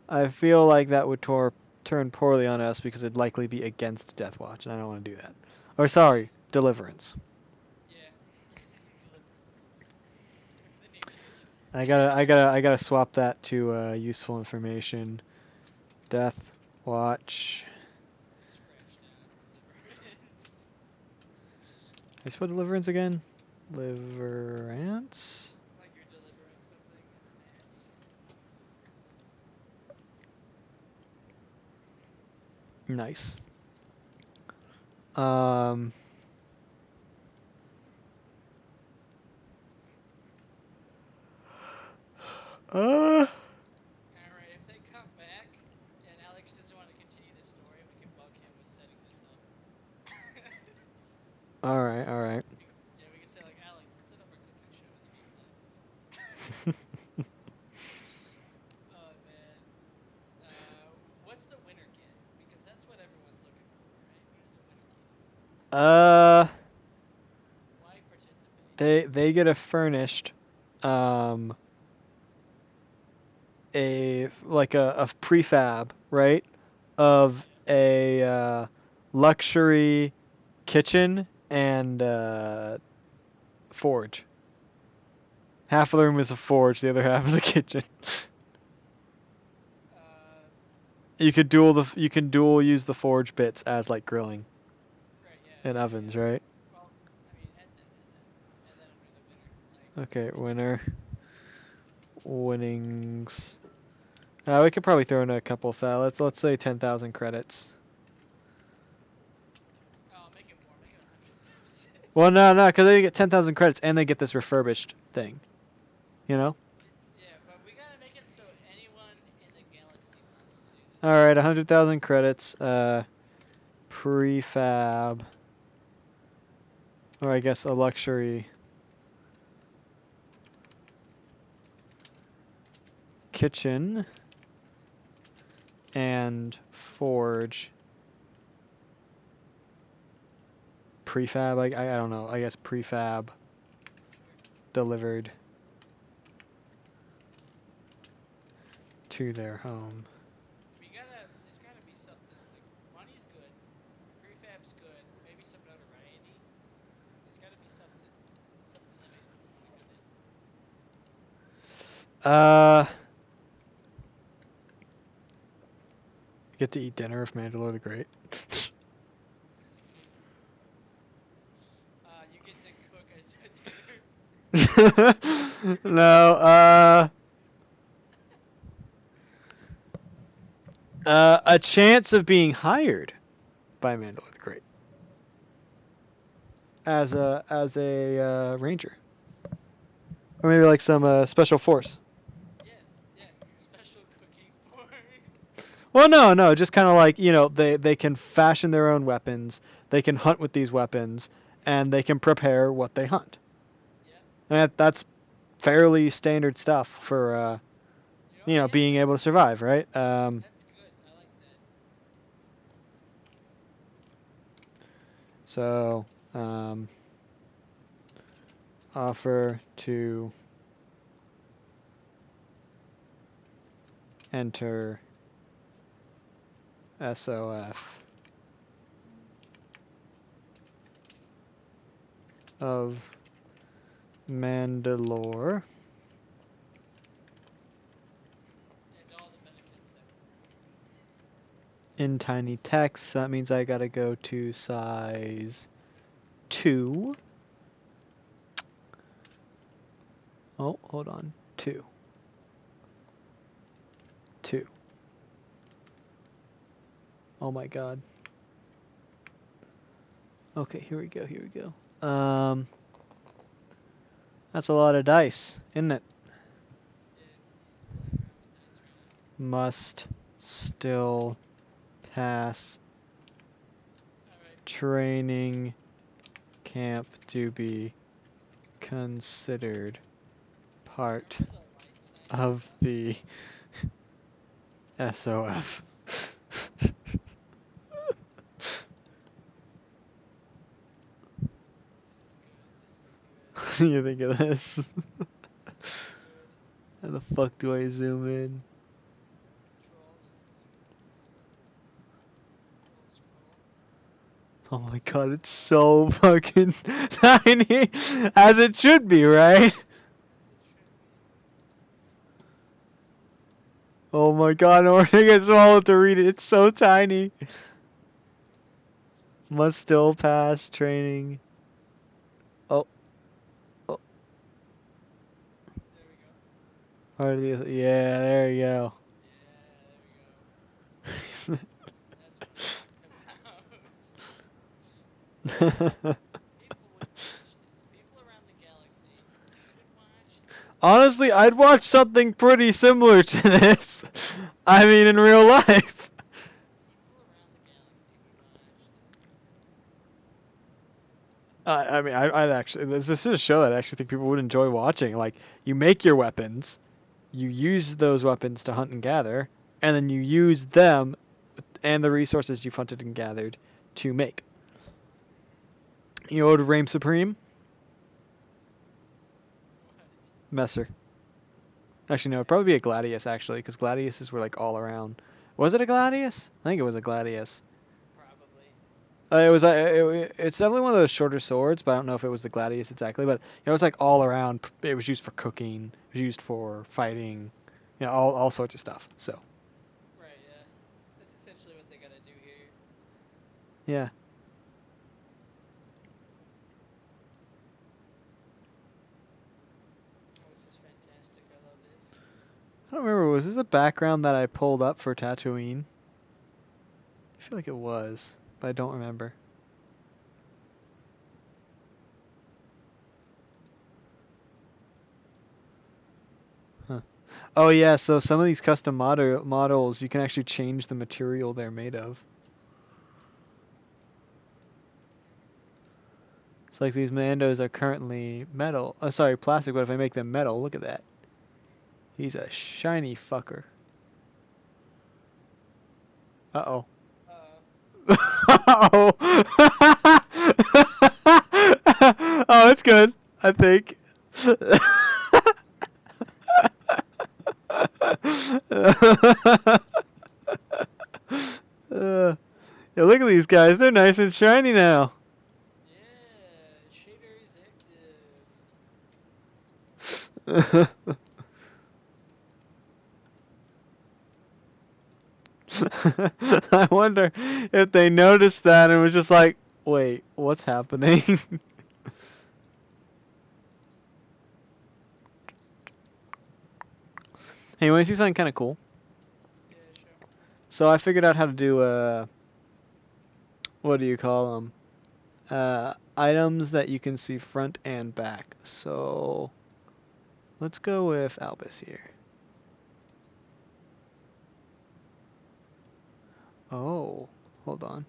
I feel like that would turn poorly on us because it'd likely be against Death Watch, and I don't want to do that. Or sorry, Deliverance. Yeah. Deliverance. The name change. I gotta swap that to useful information. Death Watch. Scratched out. Deliverance. I spell Deliverance again? Deliverance? Like you're delivering something and then ants. Nice. Um. Uh. Alright, if they come back and Alex doesn't want to continue this story, we can bug him with setting this up. All right. All right. Yeah, we can say like, Alex, let's set up our cooking show in the meantime. Oh man. What's the winner get? Because that's what everyone's looking for, right? What does the winner get? uh. Why participate? They get a furnished, um, a prefab, right, of a luxury kitchen and forge. Half of the room is a forge, the other half is a kitchen. Uh, You can dual use the forge bits as like grilling right, and yeah, ovens, right? Well, I mean, and then under the winner, like. Okay, winner. Winnings. We could probably throw in a couple let's say 10,000 credits. Oh, make it more. Make it 100,000. Well, no, because they get 10,000 credits and they get this refurbished thing. You know? Yeah, but we gotta make it so anyone in the galaxy wants to do this. All right, 100,000 credits. Prefab. Or I guess a luxury kitchen and forge. Prefab. I don't know. I guess prefab delivered to their home. There's gotta be something like money's good, prefab's good, maybe some notoriety. There's gotta be something that makes people want to come in. Uh, get to eat dinner with Mandalore the Great. You get to cook a dinner. No, a chance of being hired by Mandalore the Great as a ranger, or maybe like some special force. Yeah, special cooking force. Well, no, just kind of like they can fashion their own weapons, they can hunt with these weapons, and they can prepare what they hunt. Yeah. And that's fairly standard stuff for Yeah, being able to survive, right? that's good. I like that. So, offer to enter SOF of Mandalore And all the benefits that would come with it. in tiny text. So that means I gotta go to size 2. Oh, hold on. 2. 2. Oh my god. Okay, here we go. That's a lot of dice, isn't it? Yeah, he's playing around with dice right now. Must still pass Alright. training camp to be considered part Remember the light side of stuff? the SOF. This is good. You think of this? So good. How the fuck do I zoom in? Control scroll. Oh my god, it's so fucking tiny, as it should be, right? As it should be. Oh my god, I get swallowed to read it. It's so tiny. Must still pass training. Oh, oh. There we go. Yeah, there you go. Yeah, there we go. That's what I'm talking about. People would watch this. People around the galaxy, they would watch this. Honestly, I'd watch something pretty similar to this. I mean, in real life. People around the galaxy would watch this. I mean, I'd actually. This is a show that I actually think people would enjoy watching. Like, you make your weapons, you use those weapons to hunt and gather, and then you use them and the resources you've hunted and gathered to make. You know what would reign supreme? What? Messer. Actually, no, it'd probably be a Gladius, actually, because Gladiuses were, like, all around. Was it a Gladius? I think it was a Gladius. Probably. It's definitely one of those shorter swords, but I don't know if it was the Gladius exactly. But it was like all around. It was used for cooking. It was used for fighting. You know, all sorts of stuff. So Right, yeah. That's essentially what they gotta do here. yeah, Oh, this is fantastic. I love this. I don't remember. Was this a background that I pulled up for Tatooine? I feel like it was, but I don't remember. Huh. Oh yeah, so some of these custom models, you can actually change the material they're made of. It's like these Mandos are currently metal. Oh, sorry, plastic, but if I make them metal, look at that. He's a shiny fucker. Uh-oh. Uh-oh. Oh, it's good, I think. Yeah, look at these guys. They're nice and shiny now. Yeah, shader is active. I wonder if they noticed that and was just like, wait, what's happening? Hey, you want to see something kind of cool? Yeah, sure. So I figured out how to do, what do you call them? Items that you can see front and back. So let's go with Albus here. Oh, hold on.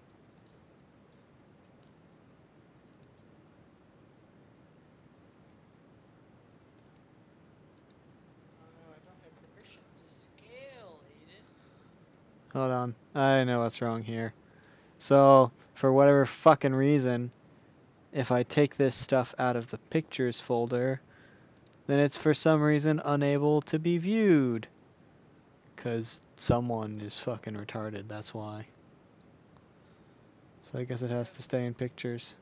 Oh no, I don't have permission to scale, Aiden. Hold on. I know what's wrong here. So, for whatever fucking reason, if I take this stuff out of the pictures folder, then it's for some reason unable to be viewed. 'Cause someone is fucking retarded, that's why. So I guess it has to stay in pictures.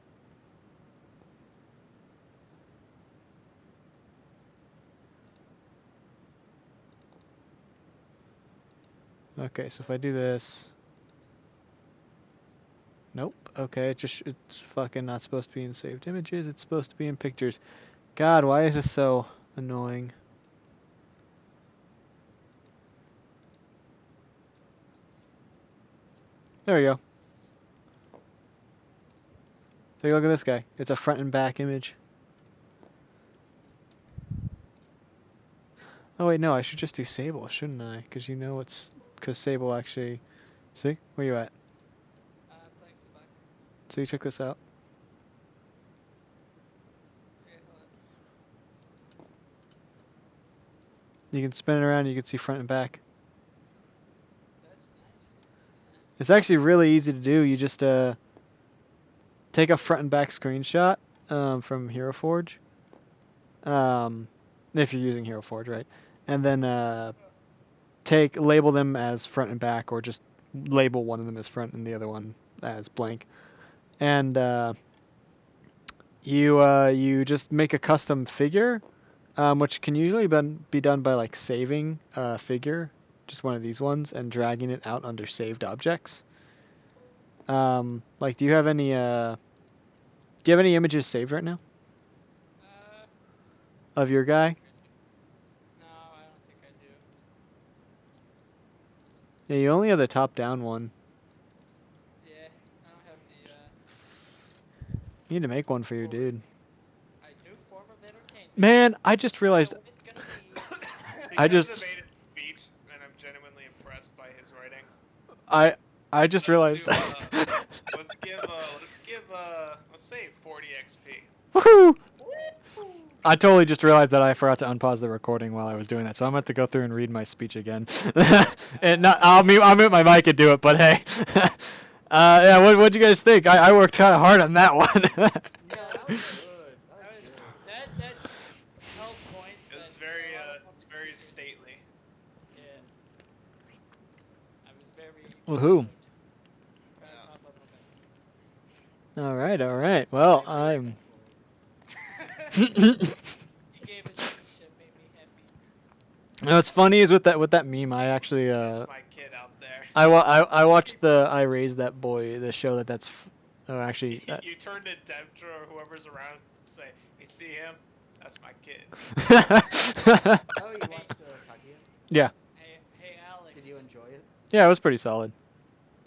Okay, so if I do this... Nope. Okay, it's fucking not supposed to be in saved images, it's supposed to be in pictures. God, why is this so annoying? There we go. Take a look at this guy. It's a front and back image. Oh wait, no, I should just do Sable, shouldn't I? Because you know it's... Because Sable actually... See? Where you at? Playing some back. So you check this out. Okay, hold on. You can spin it around, you can see front and back. That's nice. Yeah, I see that. It's actually really easy to do. You just take a front and back screenshot from Hero Forge, If you're using Hero Forge, right? And then label them as front and back, or just label one of them as front and the other one as blank. And you just make a custom figure, which can usually be done by like saving a figure, just one of these ones, and dragging it out under saved objects. Like, do you have any images saved right now of your guy? No, I don't think I do. Yeah, you only have the top-down one. Yeah, I don't have the. You need to make one for your dude. I new form of entertainment. Man, I just realized. It's gonna be. He I kind of just- debated speech, and I'm genuinely impressed by his writing. I just realized. Let's say 40 XP. Woohoo! I totally just realized that I forgot to unpause the recording while I was doing that, so I'm gonna have to go through and read my speech again. I'll mute my mic and do it, but hey. Yeah, what'd you guys think? I worked kind of hard on that one. Yeah, that was good. That was good. That held points. It's that very, a lot of it's very stately. Yeah. I was very. Woohoo! Proud Yeah. of my All right. Well, I'm. You gave us speech that made me happy. What's funny is with that meme, I actually There's my kid out there. I watched the I Raised That Boy, the show oh actually You turned to Devtra or whoever's around and say, "You see him? That's my kid." Oh, you watched Kaguya? Yeah. Hey, Alex. Did you enjoy it? Yeah, it was pretty solid.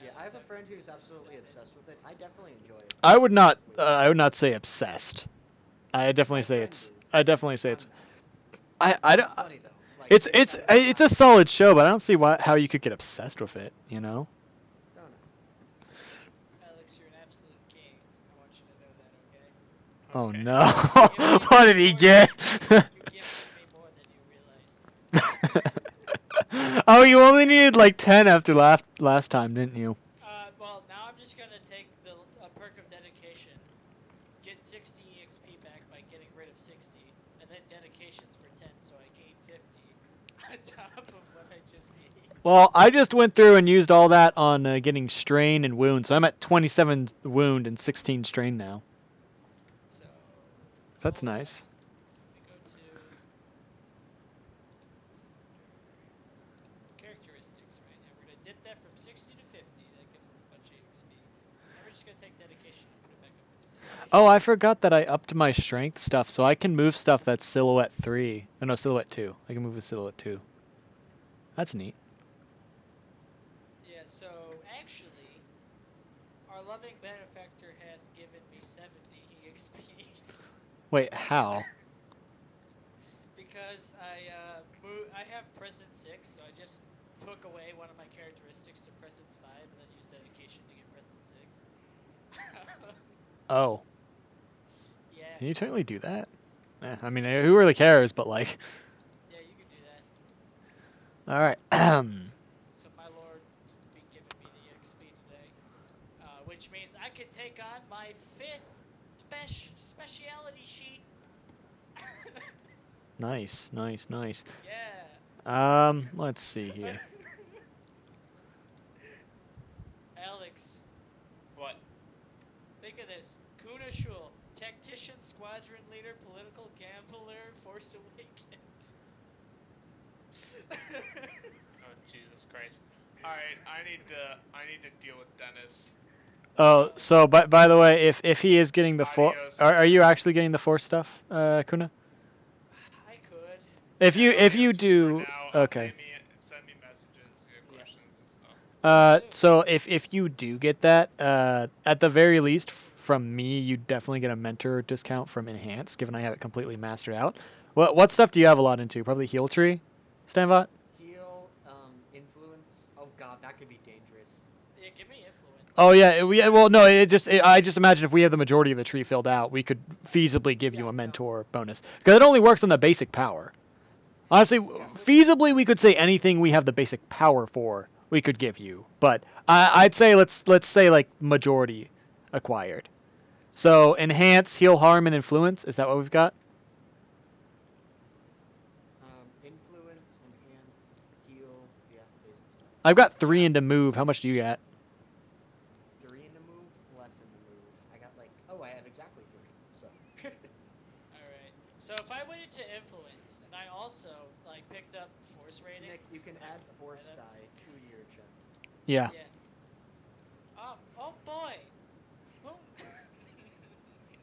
Yeah, I have a friend who's absolutely obsessed with it. I definitely enjoy it. I would not say obsessed. I definitely say it's I'm I don't. It's funny though. Like, It's a solid show, but I don't see how you could get obsessed with it. You know. donuts. Alex, you're an absolute king. I want you to know that, okay? Oh Okay. no! What did he get? You gifted me more than you realize. Oh, you only needed like 10 after last time, didn't you? Well, now I'm just gonna take the perk of dedication, get 60 EXP back by getting rid of 60, and then dedications for 10, so I gain 50 on top of what I just gave. Well, I just went through and used all that on getting strain and wound, so I'm at 27 wound and 16 strain now. So That's hold on. nice. Let me go to characteristics, right? And we're gonna dip that from 60 to 50. That gives us a bunch of EXP. And we're just gonna take dedication and put it back up to 60. Oh, I forgot that I upped my strength stuff, so I can move stuff that's silhouette 3. Oh, no, silhouette 2. I can move with silhouette 2. That's neat. Yeah, so actually, our loving benefactor hath given me 70 EXP. Wait, how? Because I have presence 6, so I just took away one of my characteristics to presence 5 and then used dedication to get presence 6. Oh, Yeah. can you technically do that? I mean, who really cares, but like... Yeah, you can do that. Alright. So my lord be giving me the XP today, which means I can take on my 5th speciality sheet. Nice. Yeah. Let's see here. Alex, What? think of this. Kuna Shul, tactician, squadron leader, political gambler, Force Awakens. Oh Jesus Christ! All right, I need to deal with Dennis. Oh, so by the way, if he is getting the Adios. are you actually getting the force stuff, Kuna? I could. If you For do, now, okay. Send me messages, questions and stuff. So if you do get that, at the very least from me, you definitely get a mentor discount from Enhance, given I have it completely mastered out. What stuff do you have a lot into? Probably Heal Tree, Stanbot? Heal, influence. Oh god, that could be dangerous. Yeah, give me influence. Oh yeah, well no, I just imagine if we have the majority of the tree filled out, we could feasibly give you Yeah, a no. mentor bonus, because it only works on the basic power. Honestly, feasibly we could say anything we have the basic power for, we could give you, but I'd say let's say like majority acquired. So enhance, heal, harm, and influence. Is that what we've got? I've got 3 into move. How much do you got? 3 in the move, less in the move. I got like, oh, I have exactly 3. So. Alright. So if I went into influence and I also like picked up force rating, Nick, you can add connected to force meta. die to your checks. Yeah. Yeah. Oh boy. Boom.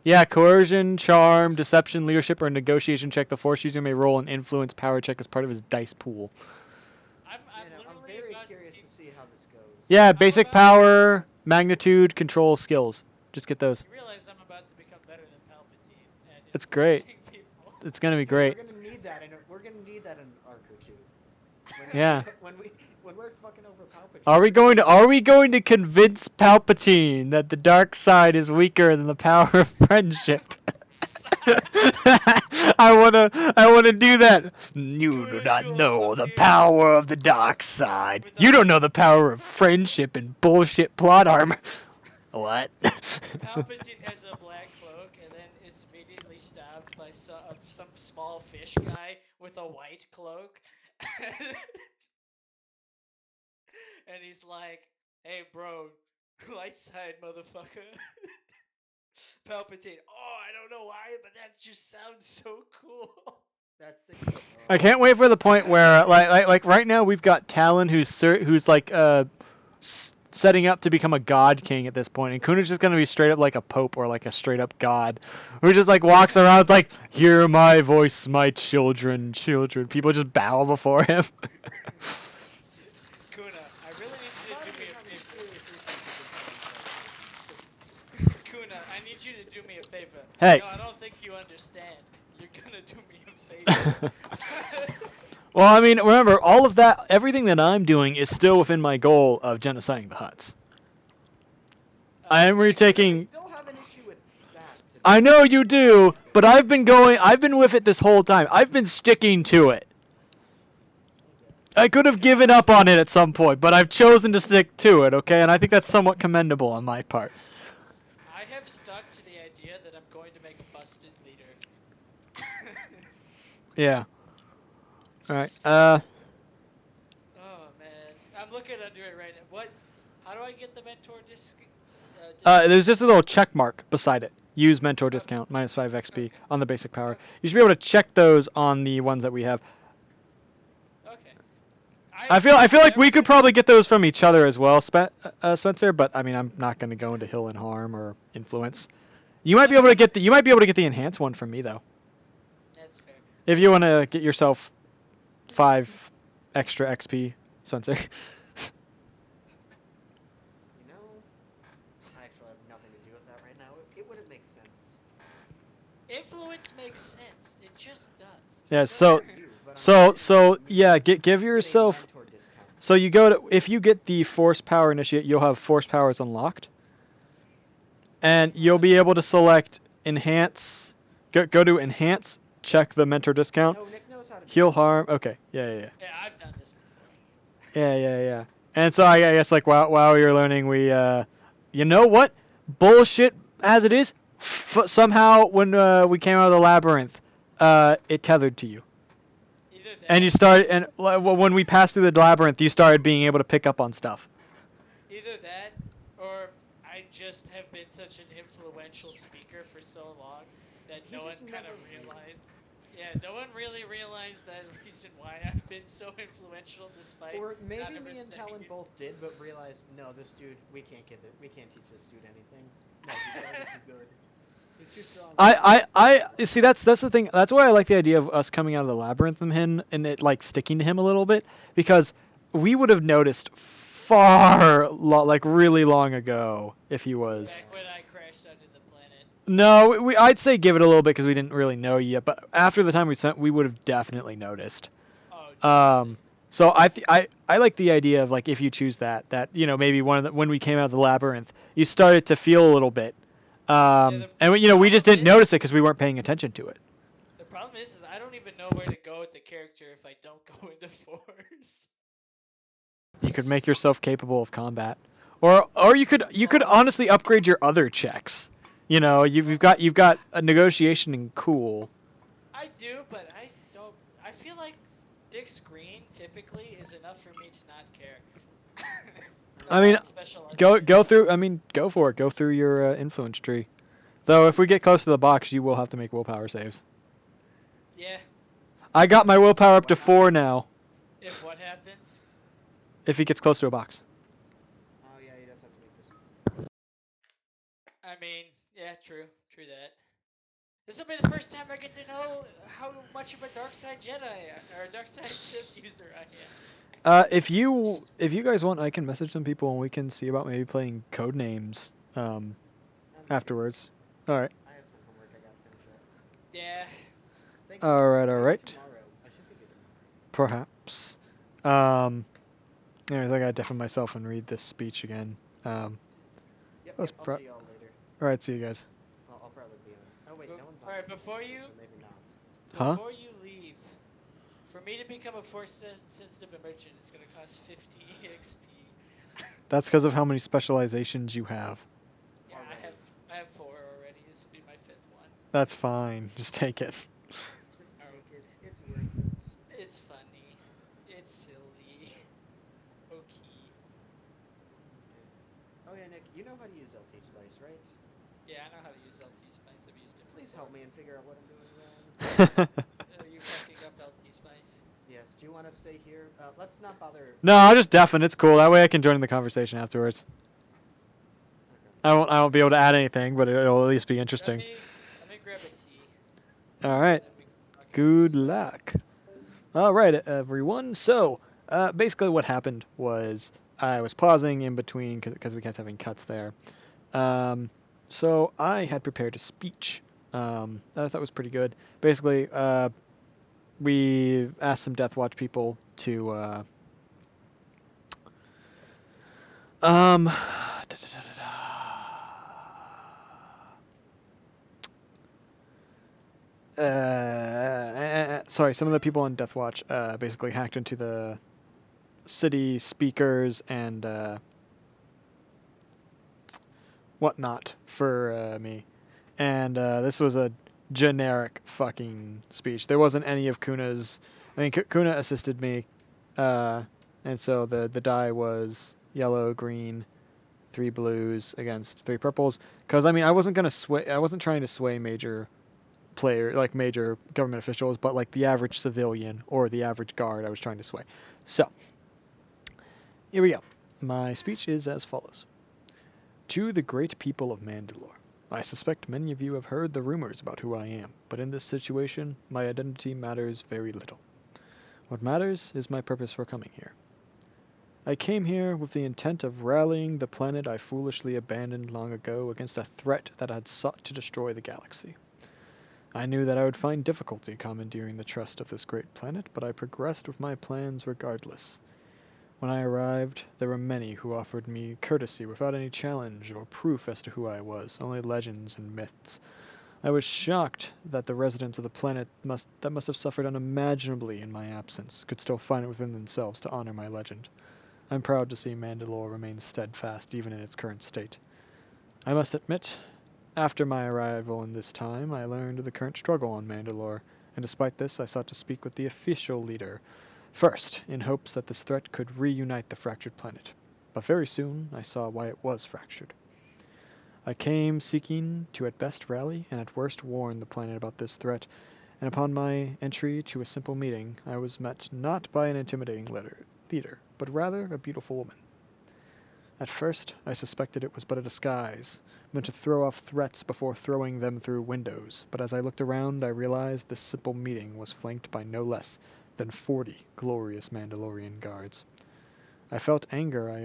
Yeah, coercion, charm, deception, leadership, or negotiation check. The force user may roll an influence power check as part of his dice pool. I'm I'm literally very about curious to to see how this goes. Yeah, I'm basic about to- power, magnitude, control, skills. Just get those. You realize I'm about to become better than Palpatine at It's great. influencing people. It's gonna be Hey, great. we're gonna need that, we're gonna need that in an arc or two. When, Yeah. when we're fucking over Palpatine. Are we going to convince Palpatine that the dark side is weaker than the power of friendship? I wanna do that. You do not know the power of the dark side. You don't know the power of friendship and bullshit plot armor. What? Palpatine has a black cloak and then is immediately stabbed by some small fish guy with a white cloak. And he's like, "Hey, bro, light side, motherfucker." Palpatine. Oh, I don't know why, but that just sounds so cool. That's sick as fuck. I can't wait for the point where like right now we've got Talon who's like setting up to become a god king at this point, and Kuna's just gonna be straight up like a pope or like a straight up god, who just like walks around like, "Hear my voice, my children, children." People just bow before him. Kuna, I really need you to do me a having favor. serious issues with this Kuna, I need you to do me a favor. Hey. No, I don't think you understand. You're gonna do me a favor. Well, I mean, remember, all of that, everything that I'm doing is still within my goal of genociding the Hutts. I am retaking. I still have an issue with that. I know you do, but I've been with it this whole time. I've been sticking to it. I could have given up on it at some point, but I've chosen to stick to it, okay? And I think that's somewhat commendable on my part. I have stuck to the idea that I'm going to make a busted leader. Yeah. Alright, Oh man, I'm looking under it right now. How do I get the mentor disc? there's just a little check mark beside it. Use mentor discount, minus 5 XP on the basic power. You should be able to check those on the ones that we have. Okay. I feel like we could probably get those from each other as well, Spencer. But I mean, I'm not going to go into Hill and Harm or Influence. You might be able to get the enhanced one from me though. That's fair. If you want to get yourself 5 extra XP, Spencer. You know, I actually have nothing to do with that right now. It wouldn't make sense. Influence makes sense. It just does. Yeah. Give Getting yourself. mentor discount. So if you get the Force Power Initiate, you'll have Force Powers unlocked. And you'll be able to select Enhance. Go to Enhance, check the mentor discount. No, Nick knows how to do Heal this. Harm. Okay. Yeah. Yeah, I've done this before. Yeah. And so I guess like while you're learning, we you know what? Bullshit as it is, somehow when we came out of the labyrinth, it tethered to you. Either that. And you started, and when we passed through the labyrinth, you started being able to pick up on stuff. Either that, or I just have been such an influential speaker for so long that He no one just kind of never- realized. Yeah, no one really realized that reason why I've been so influential despite. Or maybe not ever me and saying Talon it. both did, but realized, no, this dude, we can't teach this dude anything. No, he's already too good. He's too strong. I see that's the thing. That's why I like the idea of us coming out of the labyrinth and him and it like sticking to him a little bit, because we would have noticed like really long ago if he was. Back when I crashed onto the planet. No, I'd say give it a little bit because we didn't really know yet, but after the time we spent, we would have definitely noticed. Oh. So I like the idea of like if you choose that maybe when we came out of the labyrinth, you started to feel a little bit. And we just didn't notice it because we weren't paying attention to it. The problem is I don't even know where to go with the character if I don't go into Force. You could make yourself capable of combat, or you could honestly upgrade your other checks. You've got a negotiation and cool. I do, but I don't. I feel like Dick's green typically is enough for me to not care. I mean, Special go through. I mean, go for it. Go through your influence tree. Though, if we get close to the box, you will have to make willpower saves. Yeah. I got my willpower up What to 4 happens? now. If what happens? If he gets close to a box. Oh yeah, he does have to make this. I mean, yeah, true that. This will be the first time I get to know how much of a dark side Jedi or a dark side Sith user I am. If you guys want, I can message some people and we can see about maybe playing code names I'm afterwards. All right. I have some homework I gotta finish up. Yeah. Thank you. All right. All Maybe right. tomorrow. I should be good tomorrow. Perhaps. Anyways, I gotta deafen myself and read this speech again. Yep. Let's I'll pro- see y'all later. All right. See you guys. I'll probably be on. Oh wait, no one's on. All right, before you So maybe not. Huh? before you leave, for me to become a force sensitive merchant, it's gonna cost 50 EXP. That's because of how many specializations you have. Yeah, Already. I have 4 already. This will be my 5th one. That's fine. Just take it. Just take it. It's worth it. It's funny. It's silly. Okay. Oh yeah, Nick, you know how to use LT Spice, right? Yeah, I know how to use LT Spice. I've used it. Please help before. me and figure out what I'm doing wrong. Are you fucking up LT Spice? Yes. Do you want to stay here? Let's not bother. No, I'll just deafen. It's cool. That way I can join in the conversation afterwards. Okay. I won't be able to add anything, but it'll at least be interesting. Let me grab a tea. All right. And then we can talk LT Good Spice. luck. All right, everyone. So, basically, what happened was I was pausing in between because we kept having cuts there. So I had prepared a speech that I thought was pretty good. Basically, we asked some Death Watch people to um. Sorry, some of the people on Death Watch basically hacked into the city speakers and whatnot for me. And this was a generic fucking speech. There wasn't any of Kuna's. I mean, Kuna assisted me, and so the die was yellow, green, 3 blues against 3 purples. Because I mean, I wasn't gonna sway. I wasn't trying to sway major major government officials, but like the average civilian or the average guard, I was trying to sway. So here we go. My speech is as follows. To the great people of Mandalore, I suspect many of you have heard the rumors about who I am, but in this situation, my identity matters very little. What matters is my purpose for coming here. I came here with the intent of rallying the planet I foolishly abandoned long ago against a threat that had sought to destroy the galaxy. I knew that I would find difficulty commandeering the trust of this great planet, but I progressed with my plans regardless. When I arrived, there were many who offered me courtesy without any challenge or proof as to who I was, only legends and myths. I was shocked that the residents of the planet that must have suffered unimaginably in my absence could still find it within themselves to honor my legend. I'm proud to see Mandalore remain steadfast even in its current state. I must admit, after my arrival in this time, I learned of the current struggle on Mandalore, and despite this, I sought to speak with the official leader first, in hopes that this threat could reunite the fractured planet. But very soon, I saw why it was fractured. I came seeking to at best rally, and at worst warn the planet about this threat, and upon my entry to a simple meeting, I was met not by an intimidating leader, but rather a beautiful woman. At first, I suspected it was but a disguise, meant to throw off threats before throwing them through windows, but as I looked around, I realized this simple meeting was flanked by no less than 40 glorious Mandalorian guards. I felt anger I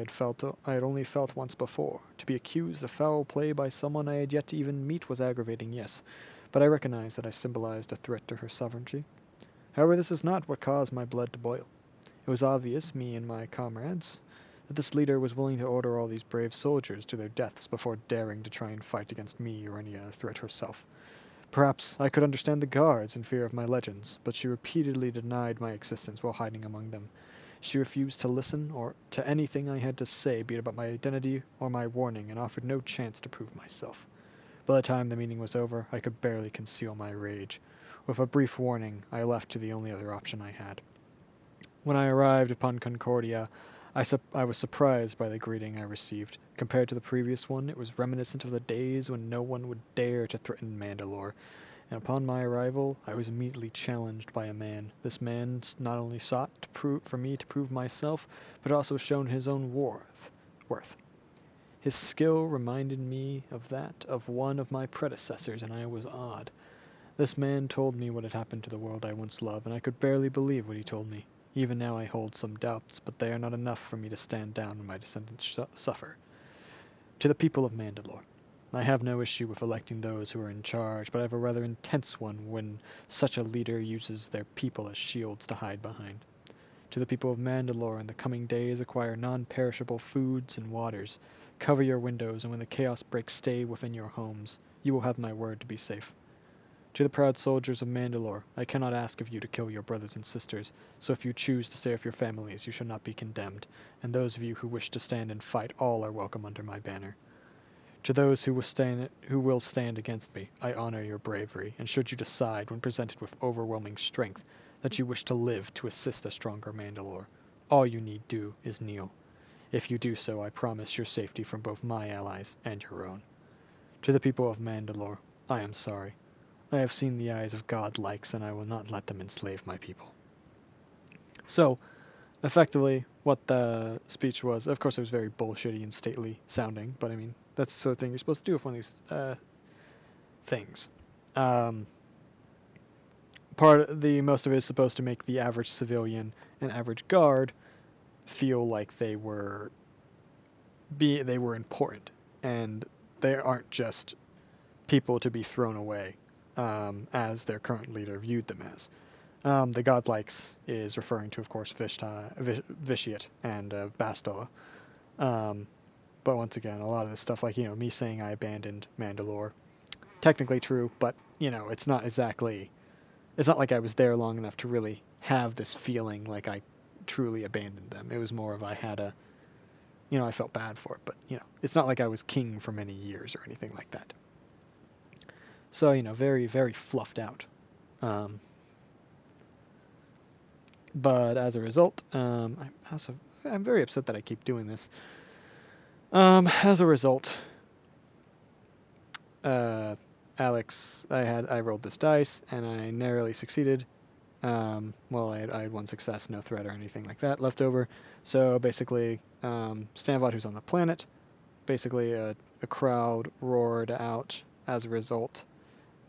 had only felt once before. To be accused of foul play by someone I had yet to even meet was aggravating, yes, but I recognized that I symbolized a threat to her sovereignty. However, this is not what caused my blood to boil. It was obvious, me and my comrades, that this leader was willing to order all these brave soldiers to their deaths before daring to try and fight against me or any other threat herself. Perhaps I could understand the guards in fear of my legends, but she repeatedly denied my existence while hiding among them. She refused to listen or to anything I had to say, be it about my identity or my warning, and offered no chance to prove myself. By the time the meeting was over, I could barely conceal my rage. With a brief warning, I left to the only other option I had. When I arrived upon Concordia, I was surprised by the greeting I received. Compared to the previous one, it was reminiscent of the days when no one would dare to threaten Mandalore. And upon my arrival, I was immediately challenged by a man. This man not only sought for me to prove myself, but also shown his own worth. His skill reminded me of that of one of my predecessors, and I was awed. This man told me what had happened to the world I once loved, and I could barely believe what he told me. Even now I hold some doubts, but they are not enough for me to stand down when my descendants suffer. To the people of Mandalore, I have no issue with electing those who are in charge, but I have a rather intense one when such a leader uses their people as shields to hide behind. To the people of Mandalore, in the coming days acquire non-perishable foods and waters. Cover your windows, and when the chaos breaks, stay within your homes. You will have my word to be safe. To the proud soldiers of Mandalore, I cannot ask of you to kill your brothers and sisters, so if you choose to stay with your families, you shall not be condemned, and those of you who wish to stand and fight, all are welcome under my banner. To those who will stand against me, I honor your bravery, and should you decide, when presented with overwhelming strength, that you wish to live to assist a stronger Mandalore, all you need do is kneel. If you do so, I promise your safety from both my allies and your own. To the people of Mandalore, I am sorry. I have seen the eyes of God-likes, and I will not let them enslave my people. So, effectively, what the speech was, of course it was very bullshitty and stately sounding, but I mean, that's the sort of thing you're supposed to do with one of these things. Most of it is supposed to make the average civilian and average guard feel like they were important, and they aren't just people to be thrown away, as their current leader viewed them as. The godlikes is referring to, of course, Vitiate and Bastila. But once again, a lot of this stuff, like, me saying I abandoned Mandalore, technically true, but, it's not like I was there long enough to really have this feeling like I truly abandoned them. It was more of I felt bad for it, but, it's not like I was king for many years or anything like that. So, very, very fluffed out. But as a result, I'm very upset that I keep doing this. As a result, Alex, I rolled this dice and I narrowly succeeded. Well, I had one success, no threat or anything like that left over. So basically, Stanvot, who's on the planet, basically a crowd roared out as a result.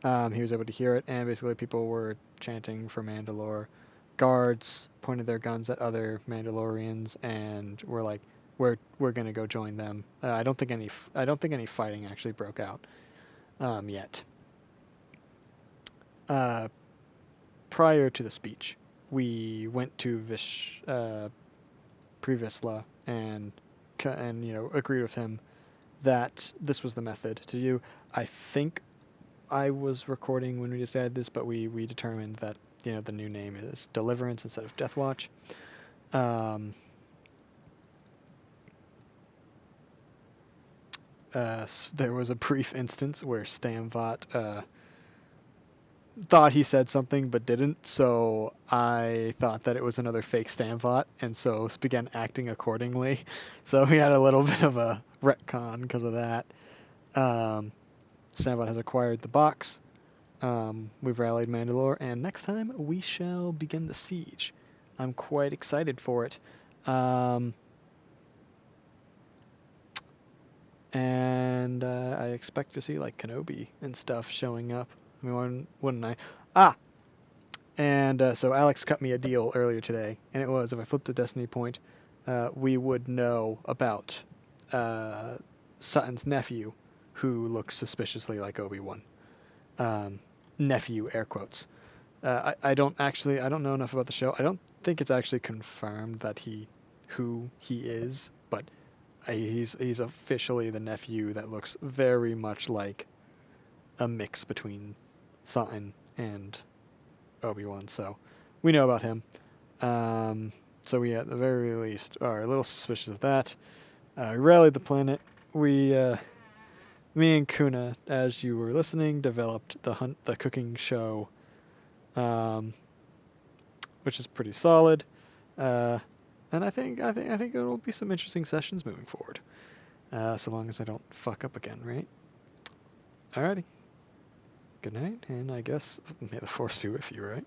He was able to hear it, and basically people were chanting for Mandalore. Guards pointed their guns at other Mandalorians and were like, "We're gonna go join them." I don't think any fighting actually broke out yet. Prior to the speech, we went to Privisla and agreed with him that this was the method to do. I think I was recording when we decided this, but we determined that the new name is Deliverance instead of Deathwatch. There was a brief instance where Stamvot thought he said something but didn't, so I thought that it was another fake Stamvot, and so began acting accordingly. So we had a little bit of a retcon because of that. Stamvot has acquired the box. We've rallied Mandalore, and next time we shall begin the siege. I'm quite excited for it. And I expect to see like Kenobi and stuff showing up. I mean, wouldn't I? And so Alex cut me a deal earlier today, and it was if I flipped a destiny point, we would know about Sutton's nephew, who looks suspiciously like Obi-Wan. Nephew, air quotes. I don't know enough about the show. I don't think it's actually confirmed that who he is, but he's officially the nephew that looks very much like a mix between Sutton and Obi-Wan. So we know about him. So we at the very least are a little suspicious of that. We rallied the planet. Me and Kuna, as you were listening, developed the cooking show, which is pretty solid. And I think it will be some interesting sessions moving forward. So long as I don't fuck up again, right? Alrighty. Good night, and I guess may the force be with you, right?